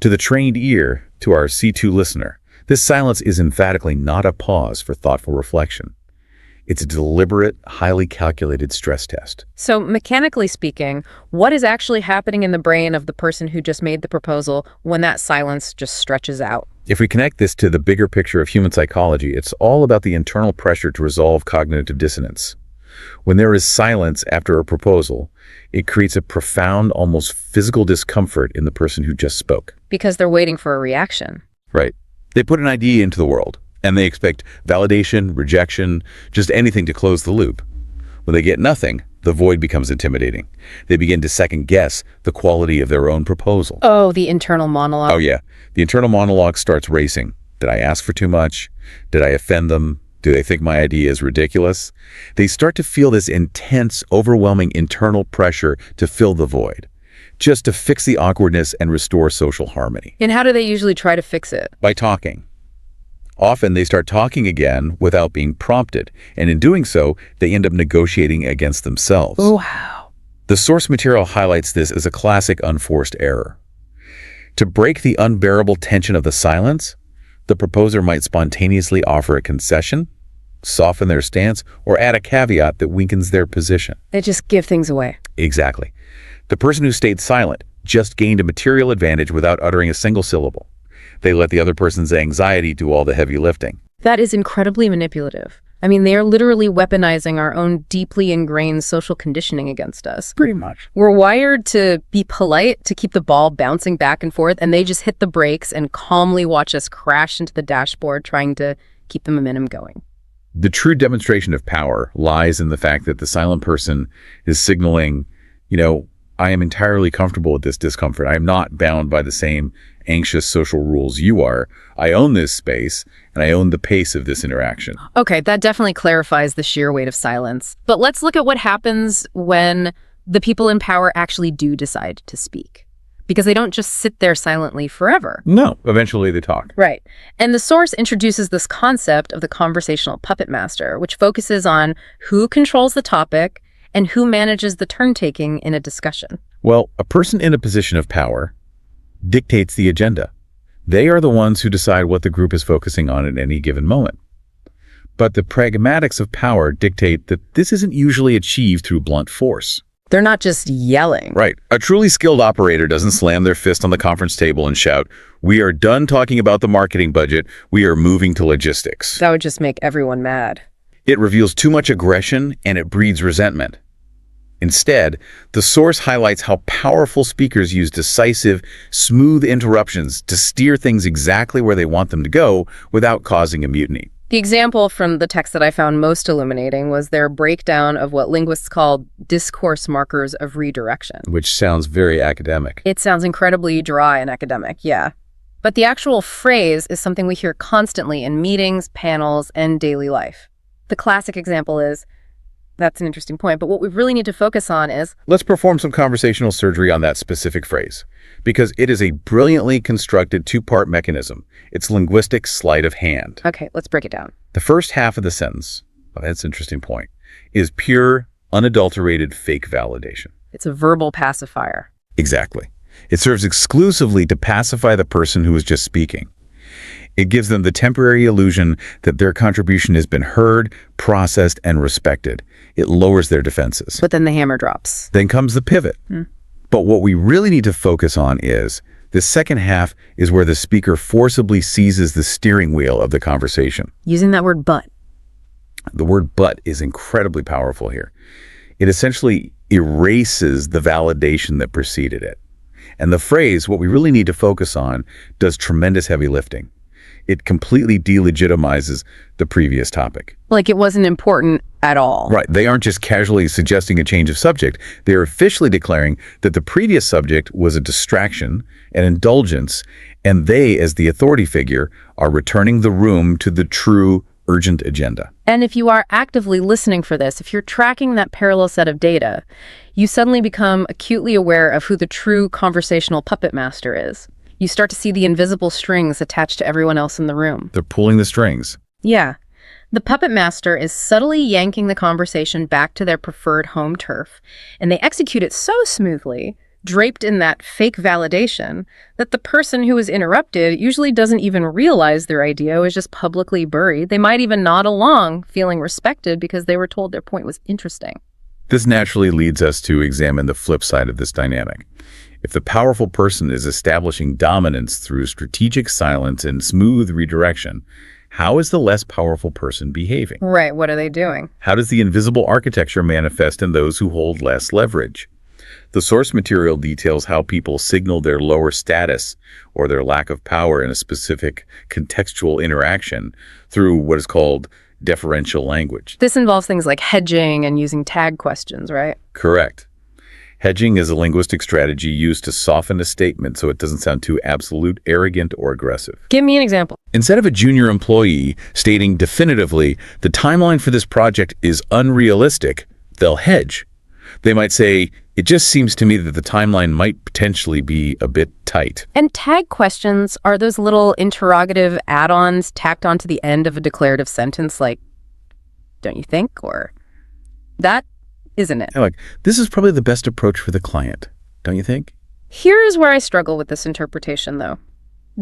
Speaker 2: To the trained ear, to our C2 listener, this silence is emphatically not a pause for thoughtful reflection. It's a deliberate, highly calculated stress test.
Speaker 1: So mechanically speaking, what is actually happening in the brain of the person who just made the proposal when that silence just stretches out?
Speaker 2: If we connect this to the bigger picture of human psychology, it's all about the internal pressure to resolve cognitive dissonance. When there is silence after a proposal, it creates a profound, almost physical discomfort in the person who just spoke.
Speaker 1: Because they're waiting for a reaction.
Speaker 2: Right. They put an idea into the world, and they expect validation, rejection, just anything to close the loop. When they get nothing, the void becomes intimidating. They begin to second-guess the quality of their own proposal.
Speaker 1: Oh, the internal monologue.
Speaker 2: Oh, yeah. The internal monologue starts racing. Did I ask for too much? Did I offend them? Do they think my idea is ridiculous? They start to feel this intense, overwhelming internal pressure to fill the void, just to fix the awkwardness and restore social harmony.
Speaker 1: And how do they usually try to fix it?
Speaker 2: By talking. Often they start talking again without being prompted, and in doing so, they end up negotiating against themselves.
Speaker 1: Oh, wow.
Speaker 2: The source material highlights this as a classic unforced error. To break the unbearable tension of the silence, the proposer might spontaneously offer a concession, soften their stance, or add a caveat that weakens their position.
Speaker 1: They just give things away.
Speaker 2: Exactly. The person who stayed silent just gained a material advantage without uttering a single syllable. They let the other person's anxiety do all the heavy lifting.
Speaker 1: That is incredibly manipulative. I mean, they are literally weaponizing our own deeply ingrained social conditioning against us.
Speaker 2: Pretty much.
Speaker 1: We're wired to be polite, to keep the ball bouncing back and forth, and they just hit the brakes and calmly watch us crash into the dashboard trying to keep the momentum going.
Speaker 2: The true demonstration of power lies in the fact that the silent person is signaling, I am entirely comfortable with this discomfort. I am not bound by the same anxious social rules you are. I own this space, and I own the pace of this interaction.
Speaker 1: Okay, that definitely clarifies the sheer weight of silence. But let's look at what happens when the people in power actually do decide to speak. Because they don't just sit there silently forever.
Speaker 2: No, eventually they talk.
Speaker 1: Right. And the source introduces this concept of the conversational puppet master, which focuses on who controls the topic and who manages the turn-taking in a discussion.
Speaker 2: Well, a person in a position of power dictates the agenda. They are the ones who decide what the group is focusing on at any given moment. But the pragmatics of power dictate that this isn't usually achieved through blunt force.
Speaker 1: They're not just yelling.
Speaker 2: Right. A truly skilled operator doesn't slam their fist on the conference table and shout, "We are done talking about the marketing budget. We are moving to logistics."
Speaker 1: That would just make everyone mad.
Speaker 2: It reveals too much aggression and it breeds resentment. Instead, the source highlights how powerful speakers use decisive, smooth interruptions to steer things exactly where they want them to go without causing a mutiny.
Speaker 1: The example from the text that I found most illuminating was their breakdown of what linguists call discourse markers of redirection.
Speaker 2: Which sounds very academic.
Speaker 1: It sounds incredibly dry and academic, yeah. But the actual phrase is something we hear constantly in meetings, panels, and daily life. The classic example is, that's an interesting point, but what we really need to focus on is...
Speaker 2: Let's perform some conversational surgery on that specific phrase, because it is a brilliantly constructed two-part mechanism. It's linguistic sleight of hand.
Speaker 1: Okay, let's break it down.
Speaker 2: The first half of the sentence, that's an interesting point, is pure, unadulterated fake validation.
Speaker 1: It's a verbal pacifier.
Speaker 2: Exactly. It serves exclusively to pacify the person who is just speaking. It gives them the temporary illusion that their contribution has been heard, processed, and respected. It lowers their defenses.
Speaker 1: But then the hammer drops.
Speaker 2: Then comes the pivot. But what we really need to focus on is the second half is where the speaker forcibly seizes the steering wheel of the conversation.
Speaker 1: Using that word but.
Speaker 2: The word but is incredibly powerful here. It essentially erases the validation that preceded it. And the phrase, what we really need to focus on, does tremendous heavy lifting. It completely delegitimizes the previous topic.
Speaker 1: Like it wasn't important at all.
Speaker 2: Right. They aren't just casually suggesting a change of subject. They're officially declaring that the previous subject was a distraction, an indulgence, and they, as the authority figure, are returning the room to the true urgent agenda.
Speaker 1: And if you are actively listening for this, if you're tracking that parallel set of data, you suddenly become acutely aware of who the true conversational puppet master is. You start to see the invisible strings attached to everyone else in the room.
Speaker 2: They're pulling the strings.
Speaker 1: Yeah. The puppet master is subtly yanking the conversation back to their preferred home turf, and they execute it so smoothly, draped in that fake validation, that the person who is interrupted usually doesn't even realize their idea was just publicly buried. They might even nod along, feeling respected because they were told their point was interesting.
Speaker 2: This naturally leads us to examine the flip side of this dynamic. If the powerful person is establishing dominance through strategic silence and smooth redirection, how is the less powerful person behaving?
Speaker 1: Right, what are they doing?
Speaker 2: How does the invisible architecture manifest in those who hold less leverage? The source material details how people signal their lower status or their lack of power in a specific contextual interaction through what is called deferential language.
Speaker 1: This involves things like hedging and using tag questions, right?
Speaker 2: Correct. Hedging is a linguistic strategy used to soften a statement so it doesn't sound too absolute, arrogant, or aggressive.
Speaker 1: Give me an example.
Speaker 2: Instead of a junior employee stating definitively, the timeline for this project is unrealistic, they'll hedge. They might say, it just seems to me that the timeline might potentially be a bit tight.
Speaker 1: And tag questions are those little interrogative add-ons tacked onto the end of a declarative sentence like, don't you think? Or that, isn't it?
Speaker 2: Like, this is probably the best approach for the client, don't you think?
Speaker 1: Here is where I struggle with this interpretation, though.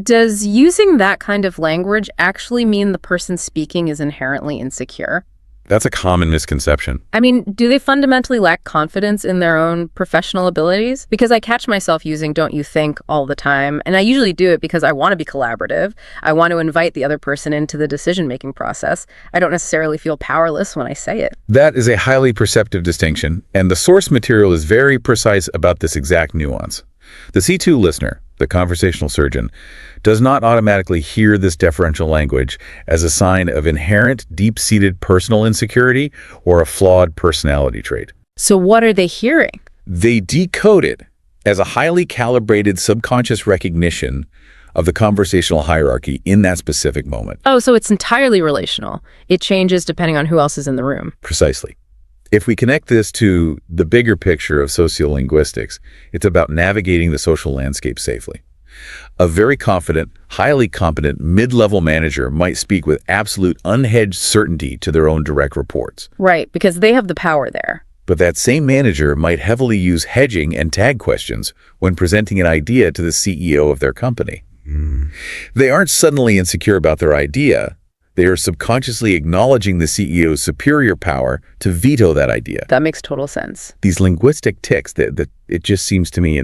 Speaker 1: Does using that kind of language actually mean the person speaking is inherently insecure?
Speaker 2: That's a common misconception.
Speaker 1: I mean, do they fundamentally lack confidence in their own professional abilities? Because I catch myself using don't you think all the time, and I usually do it because I want to be collaborative. I want to invite the other person into the decision-making process. I don't necessarily feel powerless when I say it.
Speaker 2: That is a highly perceptive distinction, and the source material is very precise about this exact nuance. The C2 listener, the conversational surgeon, does not automatically hear this deferential language as a sign of inherent, deep-seated personal insecurity or a flawed personality trait.
Speaker 1: So what are they hearing?
Speaker 2: They decode it as a highly calibrated subconscious recognition of the conversational hierarchy in that specific moment.
Speaker 1: Oh, so it's entirely relational. It changes depending on who else is in the room.
Speaker 2: Precisely. If we connect this to the bigger picture of sociolinguistics, it's about navigating the social landscape safely. A very confident, highly competent mid-level manager might speak with absolute unhedged certainty to their own direct reports.
Speaker 1: Right, because they have the power there.
Speaker 2: But that same manager might heavily use hedging and tag questions when presenting an idea to the CEO of their company. They aren't suddenly insecure about their idea. They are subconsciously acknowledging the CEO's superior power to veto that idea.
Speaker 1: That makes total sense.
Speaker 2: These linguistic tics that it just seems to me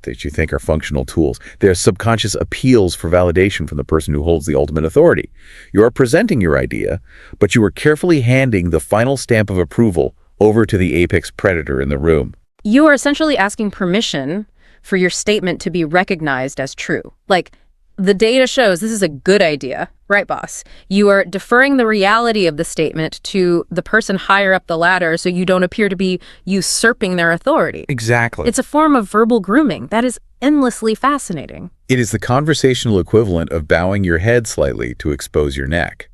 Speaker 2: that you think are functional tools, they're subconscious appeals for validation from the person who holds the ultimate authority. You are presenting your idea, but you are carefully handing the final stamp of approval over to the apex predator in the room.
Speaker 1: You are essentially asking permission for your statement to be recognized as true. Like, the data shows this is a good idea, right, boss? You are deferring the reality of the statement to the person higher up the ladder so you don't appear to be usurping their authority.
Speaker 2: Exactly.
Speaker 1: It's a form of verbal grooming that is endlessly fascinating.
Speaker 2: It is the conversational equivalent of bowing your head slightly to expose your neck.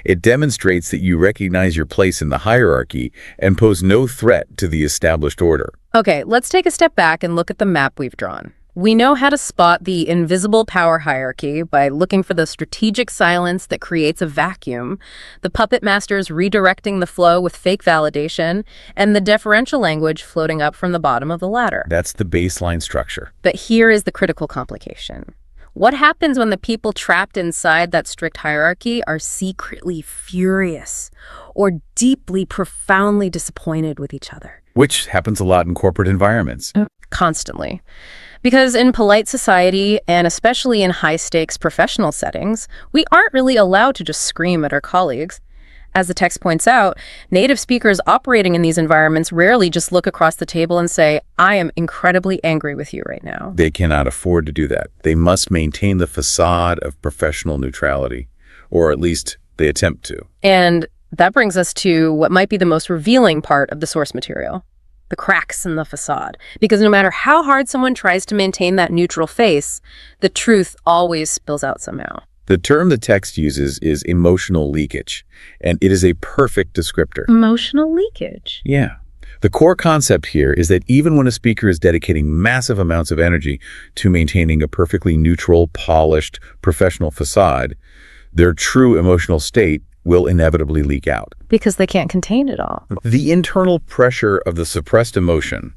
Speaker 2: It demonstrates that you recognize your place in the hierarchy and pose no threat to the established order.
Speaker 1: Okay, let's take a step back and look at the map we've drawn. We know how to spot the invisible power hierarchy by looking for the strategic silence that creates a vacuum, the puppet masters redirecting the flow with fake validation, and the deferential language floating up from the bottom of the ladder.
Speaker 2: That's the baseline structure.
Speaker 1: But here is the critical complication. What happens when the people trapped inside that strict hierarchy are secretly furious or deeply, profoundly disappointed with each other?
Speaker 2: Which happens a lot in corporate environments.
Speaker 1: Constantly. Because in polite society, and especially in high-stakes professional settings, we aren't really allowed to just scream at our colleagues. As the text points out, native speakers operating in these environments rarely just look across the table and say, I am incredibly angry with you right now.
Speaker 2: They cannot afford to do that. They must maintain the facade of professional neutrality, or at least they attempt to.
Speaker 1: And that brings us to what might be the most revealing part of the source material, the cracks in the facade. Because no matter how hard someone tries to maintain that neutral face, the truth always spills out somehow.
Speaker 2: The term the text uses is emotional leakage, and it is a perfect descriptor.
Speaker 1: Emotional leakage.
Speaker 2: Yeah. The core concept here is that even when a speaker is dedicating massive amounts of energy to maintaining a perfectly neutral, polished, professional facade, their true emotional state will inevitably leak out.
Speaker 1: Because they can't contain it all.
Speaker 2: The internal pressure of the suppressed emotion,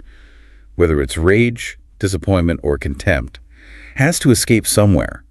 Speaker 2: whether it's rage, disappointment, or contempt, has to escape somewhere.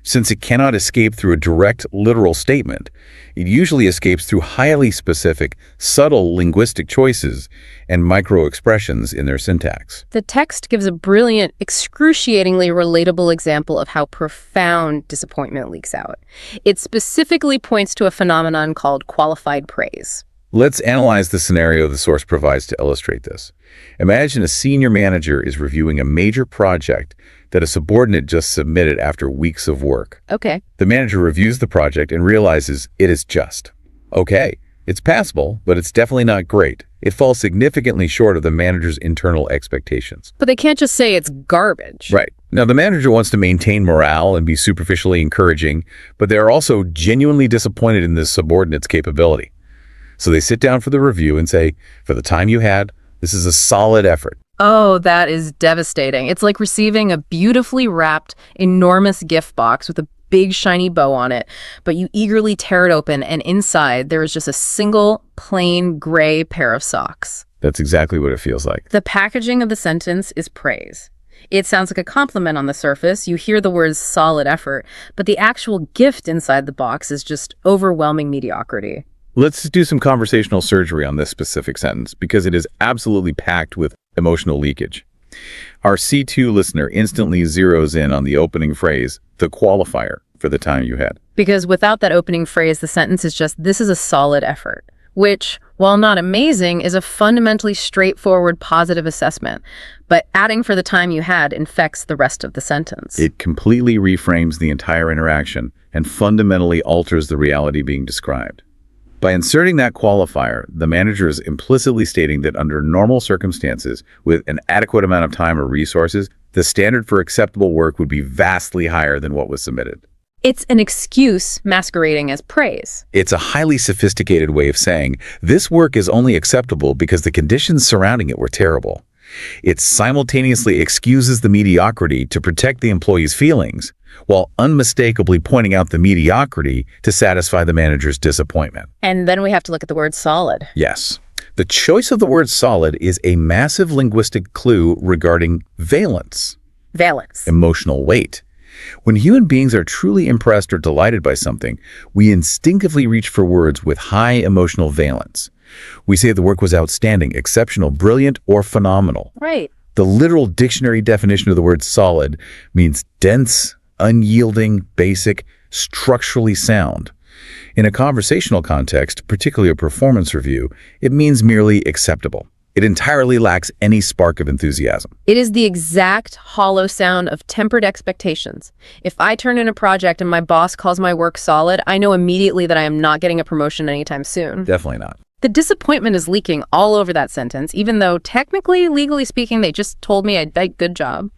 Speaker 2: Since it cannot escape through a direct, literal statement, it usually escapes through highly specific, subtle linguistic choices and micro-expressions in their syntax.
Speaker 1: The text gives a brilliant, excruciatingly relatable example of how profound disappointment leaks out. It specifically points to a phenomenon called qualified praise.
Speaker 2: Let's analyze the scenario the source provides to illustrate this. Imagine a senior manager is reviewing a major project that a subordinate just submitted after weeks of work.
Speaker 1: Okay.
Speaker 2: The manager reviews the project and realizes it is just okay. It's passable, but it's definitely not great. It falls significantly short of the manager's internal expectations.
Speaker 1: But they can't just say it's garbage.
Speaker 2: Right. Now, the manager wants to maintain morale and be superficially encouraging, but they're also genuinely disappointed in this subordinate's capability. So they sit down for the review and say, for the time you had, this is a solid effort.
Speaker 1: Oh, that is devastating. It's like receiving a beautifully wrapped, enormous gift box with a big shiny bow on it, but you eagerly tear it open, and inside there is just a single, plain, gray pair of socks.
Speaker 2: That's exactly what it feels like.
Speaker 1: The packaging of the sentence is praise. It sounds like a compliment on the surface. You hear the words solid effort, but the actual gift inside the box is just overwhelming mediocrity.
Speaker 2: Let's do some conversational surgery on this specific sentence because it is absolutely packed with emotional leakage. Our C2 listener instantly zeroes in on the opening phrase, the qualifier, for the time you had.
Speaker 1: Because without that opening phrase, the sentence is just, this is a solid effort, which, while not amazing, is a fundamentally straightforward positive assessment. But adding for the time you had infects the rest of the sentence.
Speaker 2: It completely reframes the entire interaction and fundamentally alters the reality being described. By inserting that qualifier, the manager is implicitly stating that under normal circumstances, with an adequate amount of time or resources, the standard for acceptable work would be vastly higher than what was submitted.
Speaker 1: It's an excuse masquerading as praise.
Speaker 2: It's a highly sophisticated way of saying, this work is only acceptable because the conditions surrounding it were terrible. It simultaneously excuses the mediocrity to protect the employee's feelings, while unmistakably pointing out the mediocrity to satisfy the manager's disappointment.
Speaker 1: And then we have to look at the word solid.
Speaker 2: Yes. The choice of the word solid is a massive linguistic clue regarding valence.
Speaker 1: Valence.
Speaker 2: Emotional weight. When human beings are truly impressed or delighted by something, we instinctively reach for words with high emotional valence. We say the work was outstanding, exceptional, brilliant, or phenomenal.
Speaker 1: Right.
Speaker 2: The literal dictionary definition of the word solid means dense, unyielding, basic, structurally sound. In a conversational context, particularly a performance review, it means merely acceptable. It entirely lacks any spark of enthusiasm.
Speaker 1: It is the exact hollow sound of tempered expectations. If I turn in a project and my boss calls my work solid, I know immediately that I am not getting a promotion anytime soon.
Speaker 2: Definitely not.
Speaker 1: The disappointment is leaking all over that sentence, even though technically, legally speaking, they just told me I did a good job.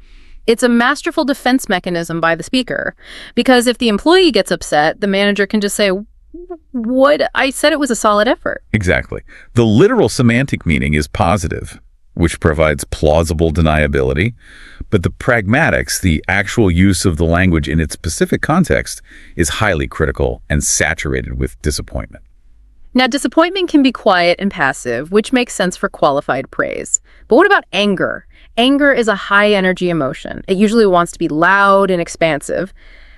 Speaker 1: It's a masterful defense mechanism by the speaker, because if the employee gets upset, the manager can just say, "What? I said it was a solid effort."
Speaker 2: Exactly. The literal semantic meaning is positive, which provides plausible deniability, but the pragmatics, the actual use of the language in its specific context, is highly critical and saturated with disappointment.
Speaker 1: Now, disappointment can be quiet and passive, which makes sense for qualified praise. But what about anger? Anger is a high-energy emotion. It usually wants to be loud and expansive.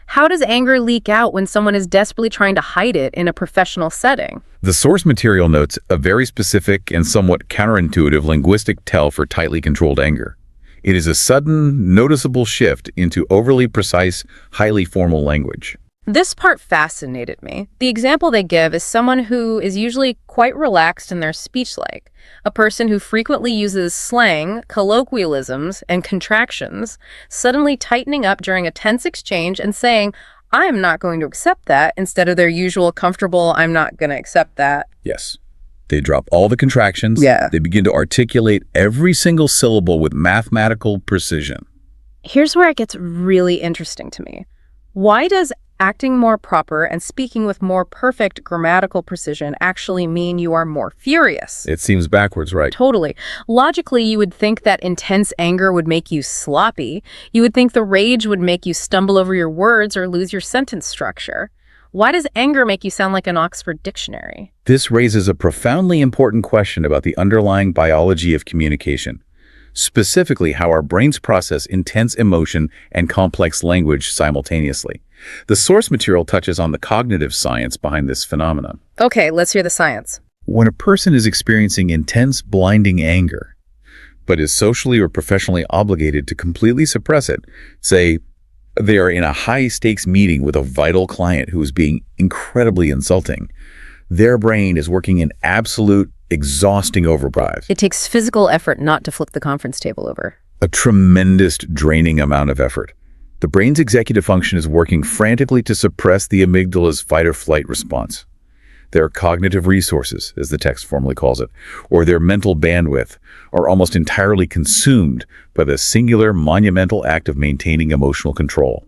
Speaker 1: How does anger leak out when someone is desperately trying to hide it in a professional setting?
Speaker 2: The source material notes a very specific and somewhat counterintuitive linguistic tell for tightly controlled anger. It is a sudden, noticeable shift into overly precise, highly formal language.
Speaker 1: This part fascinated me. The example they give is someone who is usually quite relaxed in their speech, like a person who frequently uses slang, colloquialisms, and contractions, suddenly tightening up during a tense exchange and saying, "I'm not going to accept that," instead of their usual comfortable, "I'm not going to accept that."
Speaker 2: Yes. They drop all the contractions.
Speaker 1: Yeah.
Speaker 2: They begin to articulate every single syllable with mathematical precision.
Speaker 1: Here's where it gets really interesting to me. Why does acting more proper and speaking with more perfect grammatical precision actually mean you are more furious?
Speaker 2: It seems backwards, right?
Speaker 1: Totally. Logically, you would think that intense anger would make you sloppy. You would think the rage would make you stumble over your words or lose your sentence structure. Why does anger make you sound like an Oxford dictionary?
Speaker 2: This raises a profoundly important question about the underlying biology of communication, specifically how our brains process intense emotion and complex language simultaneously. The source material touches on the cognitive science behind this phenomenon.
Speaker 1: Okay, let's hear the science.
Speaker 2: When a person is experiencing intense, blinding anger, but is socially or professionally obligated to completely suppress it, say, they are in a high-stakes meeting with a vital client who is being incredibly insulting, their brain is working in absolute, exhausting overdrive.
Speaker 1: It takes physical effort not to flip the conference table over.
Speaker 2: A tremendous, draining amount of effort. The brain's executive function is working frantically to suppress the amygdala's fight-or-flight response. Their cognitive resources, as the text formally calls it, or their mental bandwidth, are almost entirely consumed by the singular, monumental act of maintaining emotional control.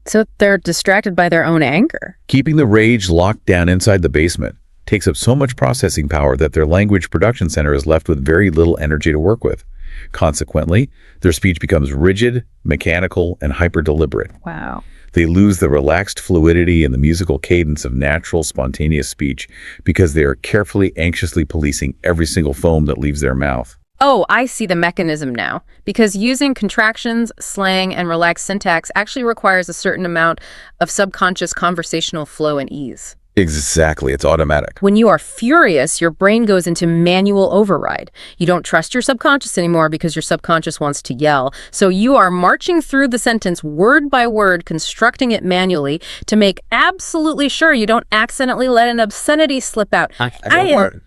Speaker 1: So they're distracted by their own anger.
Speaker 2: Keeping the rage locked down inside the basement takes up so much processing power that their language production center is left with very little energy to work with. Consequently, their speech becomes rigid, mechanical, and hyper-deliberate.
Speaker 1: Wow.
Speaker 2: They lose the relaxed fluidity and the musical cadence of natural, spontaneous speech because they are carefully, anxiously policing every single foam that leaves their mouth.
Speaker 1: Oh, I see the mechanism now. Because using contractions, slang, and relaxed syntax actually requires a certain amount of subconscious conversational flow and ease.
Speaker 2: Exactly, it's automatic.
Speaker 1: When you are furious, your brain goes into manual override. You don't trust your subconscious anymore because your subconscious wants to yell. So you are marching through the sentence word by word, constructing it manually to make absolutely sure you don't accidentally let an obscenity slip out.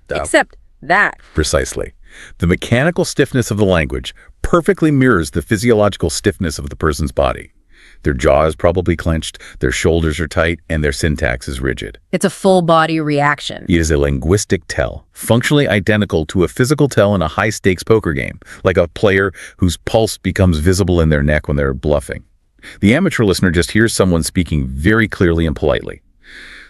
Speaker 1: Except that.
Speaker 2: Precisely. The mechanical stiffness of the language perfectly mirrors the physiological stiffness of the person's body. Their jaw is probably clenched, their shoulders are tight, and their syntax is rigid.
Speaker 1: It's a full-body reaction.
Speaker 2: It is a linguistic tell, functionally identical to a physical tell in a high-stakes poker game, like a player whose pulse becomes visible in their neck when they're bluffing. The amateur listener just hears someone speaking very clearly and politely.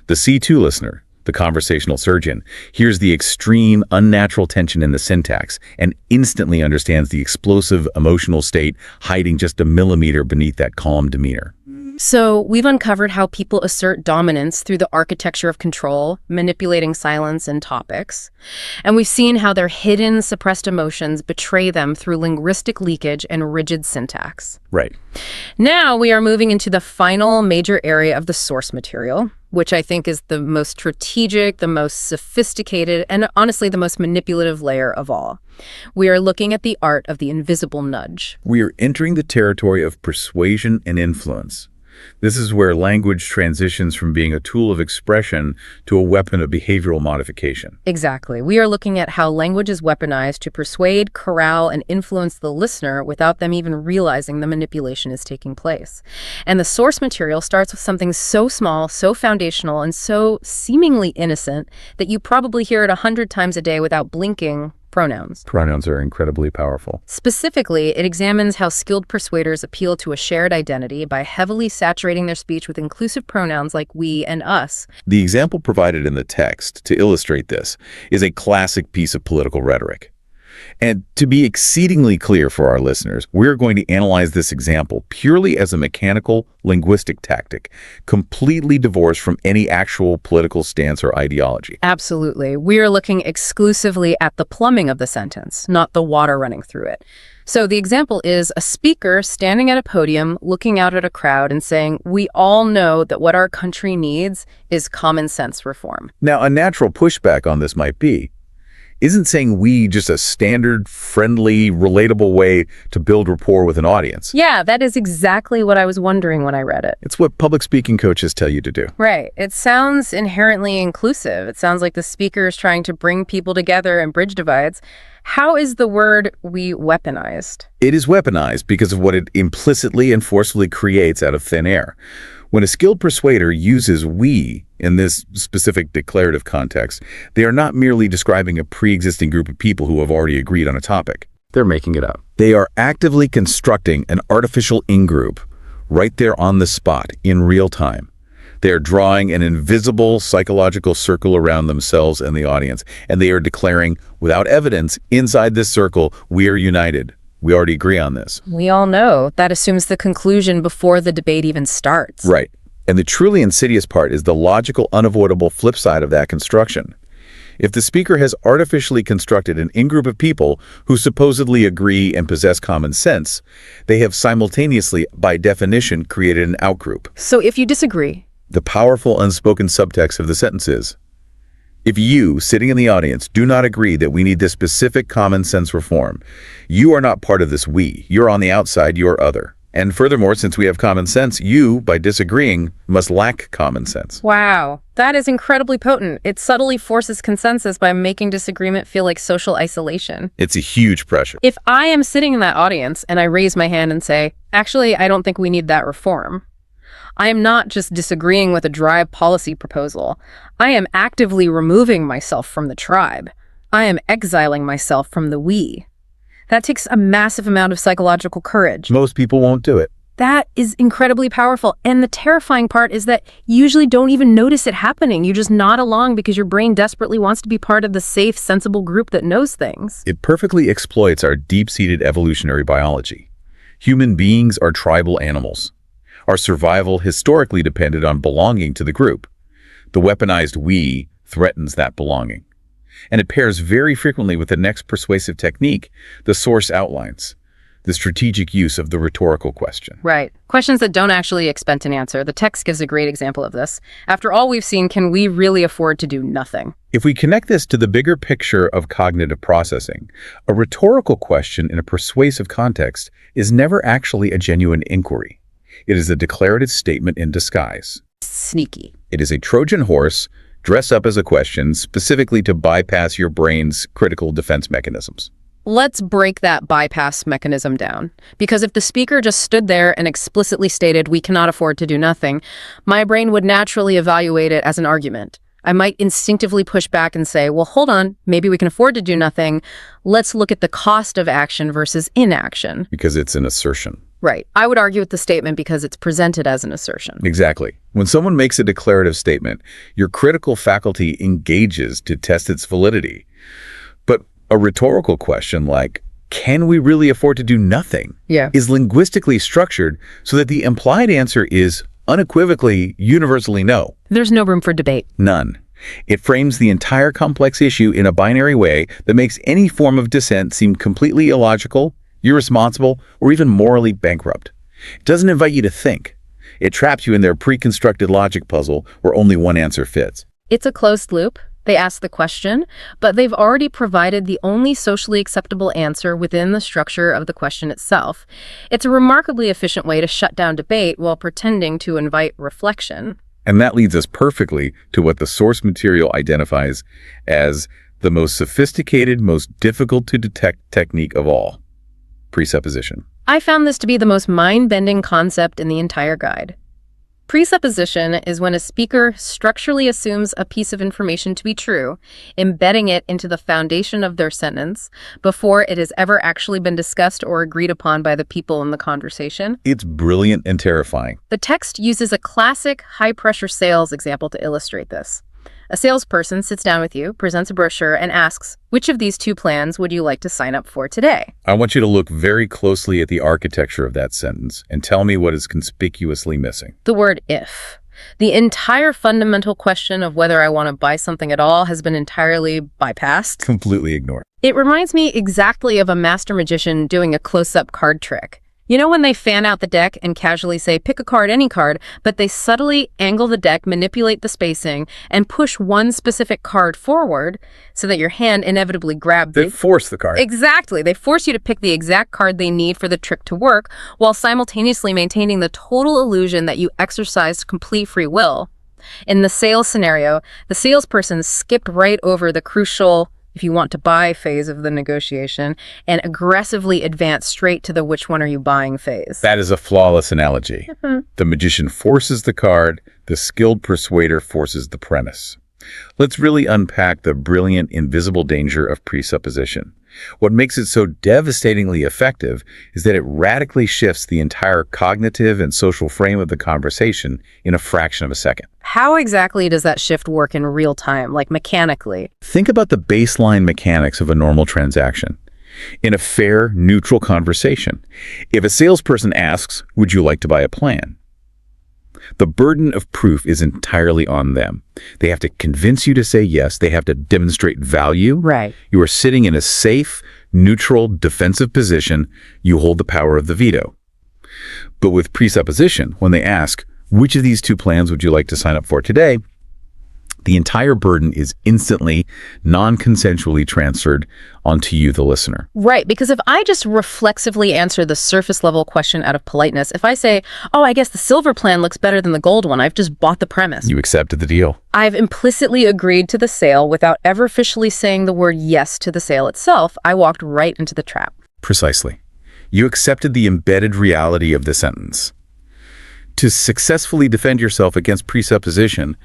Speaker 2: The C2 listener, the conversational surgeon, hears the extreme, unnatural tension in the syntax and instantly understands the explosive emotional state hiding just a millimeter beneath that calm demeanor.
Speaker 1: So we've uncovered how people assert dominance through the architecture of control, manipulating silence and topics. And we've seen how their hidden, suppressed emotions betray them through linguistic leakage and rigid syntax.
Speaker 2: Right.
Speaker 1: Now we are moving into the final major area of the source material, which I think is the most strategic, the most sophisticated, and honestly the most manipulative layer of all. We are looking at the art of the invisible nudge.
Speaker 2: We are entering the territory of persuasion and influence. This is where language transitions from being a tool of expression to a weapon of behavioral modification.
Speaker 1: Exactly. We are looking at how language is weaponized to persuade, corral, and influence the listener without them even realizing the manipulation is taking place. And the source material starts with something so small, so foundational, and so seemingly innocent that you probably hear it 100 times a day without blinking: pronouns.
Speaker 2: Pronouns are incredibly powerful.
Speaker 1: Specifically, it examines how skilled persuaders appeal to a shared identity by heavily saturating their speech with inclusive pronouns like we and us.
Speaker 2: The example provided in the text to illustrate this is a classic piece of political rhetoric. And to be exceedingly clear for our listeners, we're going to analyze this example purely as a mechanical, linguistic tactic, completely divorced from any actual political stance or ideology.
Speaker 1: Absolutely. We are looking exclusively at the plumbing of the sentence, not the water running through it. So the example is a speaker standing at a podium, looking out at a crowd and saying, "We all know that what our country needs is common sense reform."
Speaker 2: Now, a natural pushback on this might be, isn't saying we just a standard, friendly, relatable way to build rapport with an audience?
Speaker 1: Yeah, that is exactly what I was wondering when I read it.
Speaker 2: It's what public speaking coaches tell you to do.
Speaker 1: Right. It sounds inherently inclusive. It sounds like the speaker is trying to bring people together and bridge divides. How is the word "we" weaponized?
Speaker 2: It is weaponized because of what it implicitly and forcefully creates out of thin air. When a skilled persuader uses "we" in this specific declarative context, they are not merely describing a pre-existing group of people who have already agreed on a topic. They're making it up. They are actively constructing an artificial in-group right there on the spot in real time. They are drawing an invisible psychological circle around themselves and the audience, and they are declaring, without evidence, inside this circle, we are united. We already agree on this.
Speaker 1: We all know that assumes the conclusion before the debate even starts.
Speaker 2: Right. And the truly insidious part is the logical, unavoidable flip side of that construction. If the speaker has artificially constructed an in-group of people who supposedly agree and possess common sense, they have simultaneously, by definition, created an outgroup.
Speaker 1: So if you disagree,
Speaker 2: the powerful unspoken subtext of the sentence is, if you, sitting in the audience, do not agree that we need this specific common sense reform, you are not part of this we. You're on the outside, you're other. And furthermore, since we have common sense, you, by disagreeing, must lack common sense.
Speaker 1: Wow, that is incredibly potent. It subtly forces consensus by making disagreement feel like social isolation.
Speaker 2: It's a huge pressure.
Speaker 1: If I am sitting in that audience and I raise my hand and say, actually, I don't think we need that reform, I am not just disagreeing with a dry policy proposal. I am actively removing myself from the tribe. I am exiling myself from the we. That takes a massive amount of psychological courage.
Speaker 2: Most people won't do it.
Speaker 1: That is incredibly powerful. And the terrifying part is that you usually don't even notice it happening. You just nod along because your brain desperately wants to be part of the safe, sensible group that knows things.
Speaker 2: It perfectly exploits our deep-seated evolutionary biology. Human beings are tribal animals. Our survival historically depended on belonging to the group. The weaponized we threatens that belonging. And it pairs very frequently with the next persuasive technique, the source outlines, the strategic use of the rhetorical question.
Speaker 1: Right. Questions that don't actually expect an answer. The text gives a great example of this. After all we've seen, can we really afford to do nothing?
Speaker 2: If we connect this to the bigger picture of cognitive processing, a rhetorical question in a persuasive context is never actually a genuine inquiry. It is a declarative statement in disguise.
Speaker 1: Sneaky.
Speaker 2: It is a Trojan horse dressed up as a question specifically to bypass your brain's critical defense mechanisms.
Speaker 1: Let's break that bypass mechanism down. Because if the speaker just stood there and explicitly stated, "We cannot afford to do nothing," my brain would naturally evaluate it as an argument. I might instinctively push back and say, well, hold on, maybe we can afford to do nothing. Let's look at the cost of action versus inaction.
Speaker 2: Because it's an assertion.
Speaker 1: Right. I would argue with the statement because it's presented as an assertion.
Speaker 2: Exactly. When someone makes a declarative statement, your critical faculty engages to test its validity. But a rhetorical question like, can we really afford to do nothing? Is linguistically structured so that the implied answer is unequivocally, universally no.
Speaker 1: There's no room for debate.
Speaker 2: None. It frames the entire complex issue in a binary way that makes any form of dissent seem completely illogical, irresponsible, or even morally bankrupt. It doesn't invite you to think. It traps you in their pre-constructed logic puzzle where only one answer fits.
Speaker 1: It's a closed loop. They ask the question, but they've already provided the only socially acceptable answer within the structure of the question itself. It's a remarkably efficient way to shut down debate while pretending to invite reflection.
Speaker 2: And that leads us perfectly to what the source material identifies as the most sophisticated, most difficult to detect technique of all, presupposition.
Speaker 1: I found this to be the most mind-bending concept in the entire guide. Presupposition is when a speaker structurally assumes a piece of information to be true, embedding it into the foundation of their sentence before it has ever actually been discussed or agreed upon by the people in the conversation.
Speaker 2: It's brilliant and terrifying.
Speaker 1: The text uses a classic high-pressure sales example to illustrate this. A salesperson sits down with you, presents a brochure, and asks, which of these two plans would you like to sign up for today?
Speaker 2: I want you to look very closely at the architecture of that sentence and tell me what is conspicuously missing.
Speaker 1: The word if. The entire fundamental question of whether I want to buy something at all has been entirely bypassed.
Speaker 2: Completely ignored.
Speaker 1: It reminds me exactly of a master magician doing a close-up card trick. You know when they fan out the deck and casually say, pick a card, any card, but they subtly angle the deck, manipulate the spacing, and push one specific card forward so that your hand inevitably grabs
Speaker 2: They force the card.
Speaker 1: Exactly. They force you to pick the exact card they need for the trick to work, while simultaneously maintaining the total illusion that you exercised complete free will. In the sales scenario, the salesperson skipped right over the crucial if you want to buy phase of the negotiation and aggressively advance straight to the which one are you buying phase.
Speaker 2: That is a flawless analogy. The magician forces the card, the skilled persuader forces the premise. Let's really unpack the brilliant invisible danger of presupposition. What makes it so devastatingly effective is that it radically shifts the entire cognitive and social frame of the conversation in a fraction of a second.
Speaker 1: How exactly does that shift work in real time, like mechanically?
Speaker 2: Think about the baseline mechanics of a normal transaction. In a fair, neutral conversation, if a salesperson asks, "Would you like to buy a plan?" the burden of proof is entirely on them. They have to convince you to say yes. They have to demonstrate value.
Speaker 1: Right.
Speaker 2: You are sitting in a safe, neutral, defensive position. You hold the power of the veto. But with presupposition, when they ask, which of these two plans would you like to sign up for today? The entire burden is instantly, non-consensually transferred onto you, the listener.
Speaker 1: Right, because if I just reflexively answer the surface level question out of politeness, if I say, oh, I guess the silver plan looks better than the gold one, I've just bought the premise.
Speaker 2: You accepted the deal.
Speaker 1: I've implicitly agreed to the sale without ever officially saying the word yes to the sale itself. I walked right into the trap.
Speaker 2: Precisely. You accepted the embedded reality of the sentence. To successfully defend yourself against presupposition,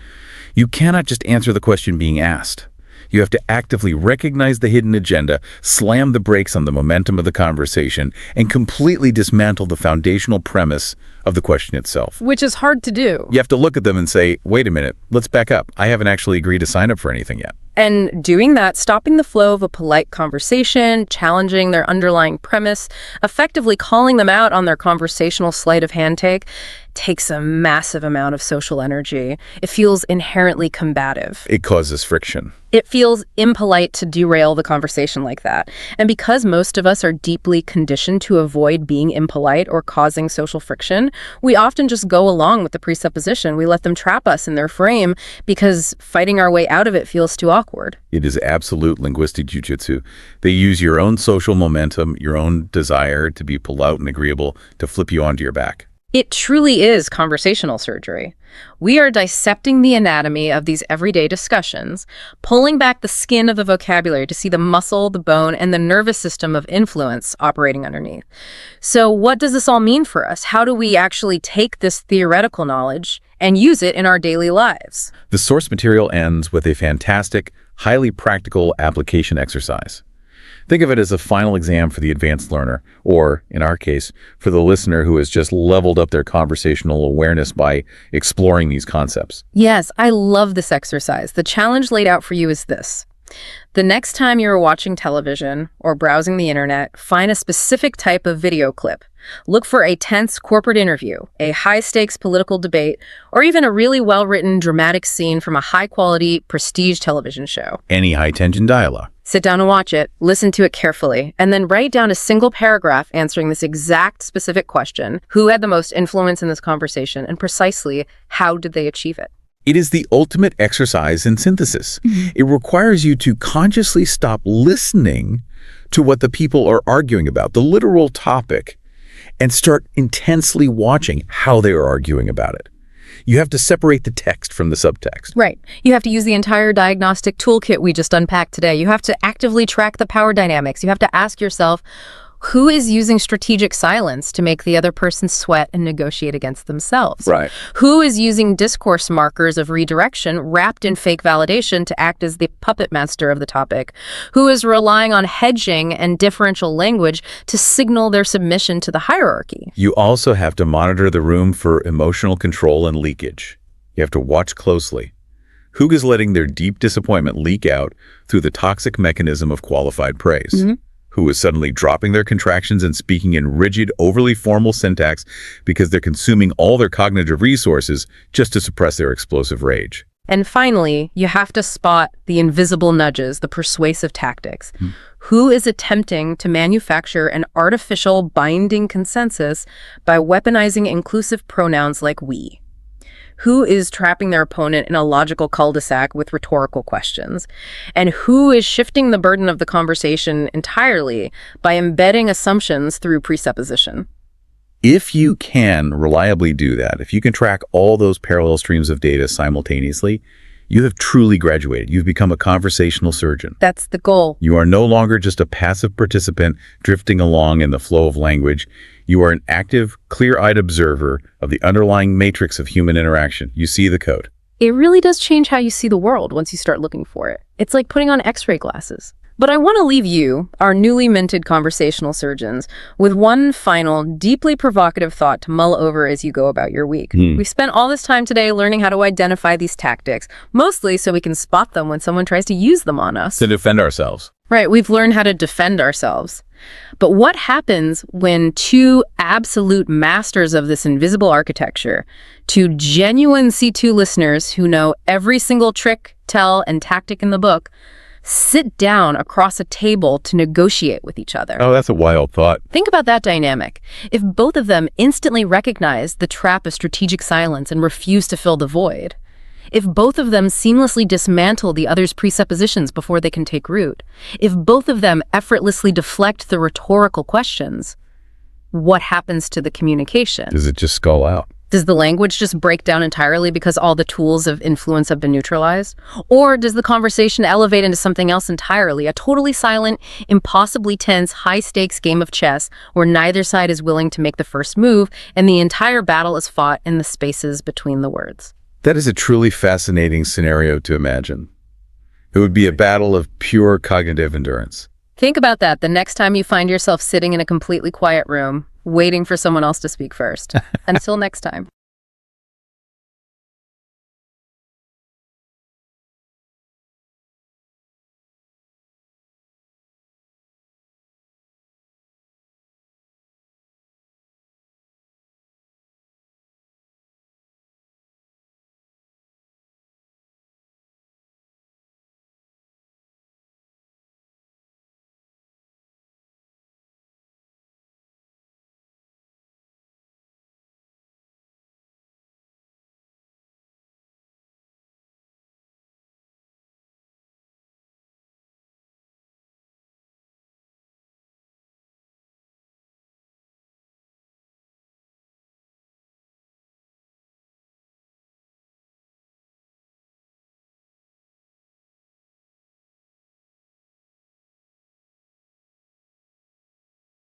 Speaker 2: you cannot just answer the question being asked. You have to actively recognize the hidden agenda, slam the brakes on the momentum of the conversation, and completely dismantle the foundational premise of the question itself.
Speaker 1: Which is hard to do.
Speaker 2: You have to look at them and say, wait a minute, let's back up. I haven't actually agreed to sign up for anything yet.
Speaker 1: And doing that, stopping the flow of a polite conversation, challenging their underlying premise, effectively calling them out on their conversational sleight of hand take, takes a massive amount of social energy. It feels inherently combative.
Speaker 2: It causes friction.
Speaker 1: It feels impolite to derail the conversation like that. And because most of us are deeply conditioned to avoid being impolite or causing social friction, we often just go along with the presupposition. We let them trap us in their frame because fighting our way out of it feels too awkward.
Speaker 2: It is absolute linguistic jujitsu. They use your own social momentum, your own desire to be polite and agreeable to flip you onto your back.
Speaker 1: It truly is conversational surgery. We are dissecting the anatomy of these everyday discussions, pulling back the skin of the vocabulary to see the muscle, the bone, and the nervous system of influence operating underneath. So what does this all mean for us? How do we actually take this theoretical knowledge and use it in our daily lives?
Speaker 2: The source material ends with a fantastic, highly practical application exercise. Think of it as a final exam for the advanced learner, or, in our case, for the listener who has just leveled up their conversational awareness by exploring these concepts.
Speaker 1: Yes, I love this exercise. The challenge laid out for you is this. The next time you're watching television or browsing the internet, find a specific type of video clip. Look for a tense corporate interview, a high-stakes political debate, or even a really well-written dramatic scene from a high-quality prestige television show.
Speaker 2: Any high-tension dialogue.
Speaker 1: Sit down and watch it, listen to it carefully, and then write down a single paragraph answering this exact specific question. Who had the most influence in this conversation, and precisely how did they achieve it?
Speaker 2: It is the ultimate exercise in synthesis. It requires you to consciously stop listening to what the people are arguing about, the literal topic, and start intensely watching how they are arguing about it. You have to separate the text from the subtext.
Speaker 1: Right. You have to use the entire diagnostic toolkit we just unpacked today. You have to actively track the power dynamics. You have to ask yourself, who is using strategic silence to make the other person sweat and negotiate against themselves?
Speaker 2: Right.
Speaker 1: Who is using discourse markers of redirection wrapped in fake validation to act as the puppet master of the topic? Who is relying on hedging and differential language to signal their submission to the hierarchy?
Speaker 2: You also have to monitor the room for emotional control and leakage. You have to watch closely. Who is letting their deep disappointment leak out through the toxic mechanism of qualified praise? Who is suddenly dropping their contractions and speaking in rigid, overly formal syntax because they're consuming all their cognitive resources just to suppress their explosive rage.
Speaker 1: And finally, you have to spot the invisible nudges, the persuasive tactics. Who is attempting to manufacture an artificial binding consensus by weaponizing inclusive pronouns like we? Who is trapping their opponent in a logical cul-de-sac with rhetorical questions? And who is shifting the burden of the conversation entirely by embedding assumptions through presupposition?
Speaker 2: If you can reliably do that, if you can track all those parallel streams of data simultaneously, you have truly graduated. You've become a conversational surgeon.
Speaker 1: That's the goal.
Speaker 2: You are no longer just a passive participant drifting along in the flow of language. You are an active, clear-eyed observer of the underlying matrix of human interaction. You see the code.
Speaker 1: It really does change how you see the world once you start looking for it. It's like putting on X-ray glasses. But I want to leave you, our newly minted conversational surgeons, with one final, deeply provocative thought to mull over as you go about your week. We've spent all this time today learning how to identify these tactics, mostly so we can spot them when someone tries to use them on us.
Speaker 2: To defend ourselves.
Speaker 1: Right, we've learned how to defend ourselves. But what happens when two absolute masters of this invisible architecture, two genuine C2 listeners who know every single trick, tell, and tactic in the book, sit down across a table to negotiate with each other?
Speaker 2: Oh, that's a wild thought.
Speaker 1: Think about that dynamic. If both of them instantly recognize the trap of strategic silence and refuse to fill the void, if both of them seamlessly dismantle the other's presuppositions before they can take root, if both of them effortlessly deflect the rhetorical questions, what happens to the communication?
Speaker 2: Does it just skull out?
Speaker 1: Does the language just break down entirely because all the tools of influence have been neutralized? Or does the conversation elevate into something else entirely, a totally silent, impossibly tense, high-stakes game of chess where neither side is willing to make the first move and the entire battle is fought in the spaces between the words?
Speaker 2: That is a truly fascinating scenario to imagine. It would be a battle of pure cognitive endurance.
Speaker 1: Think about that the next time you find yourself sitting in a completely quiet room, waiting for someone else to speak first. Until next time.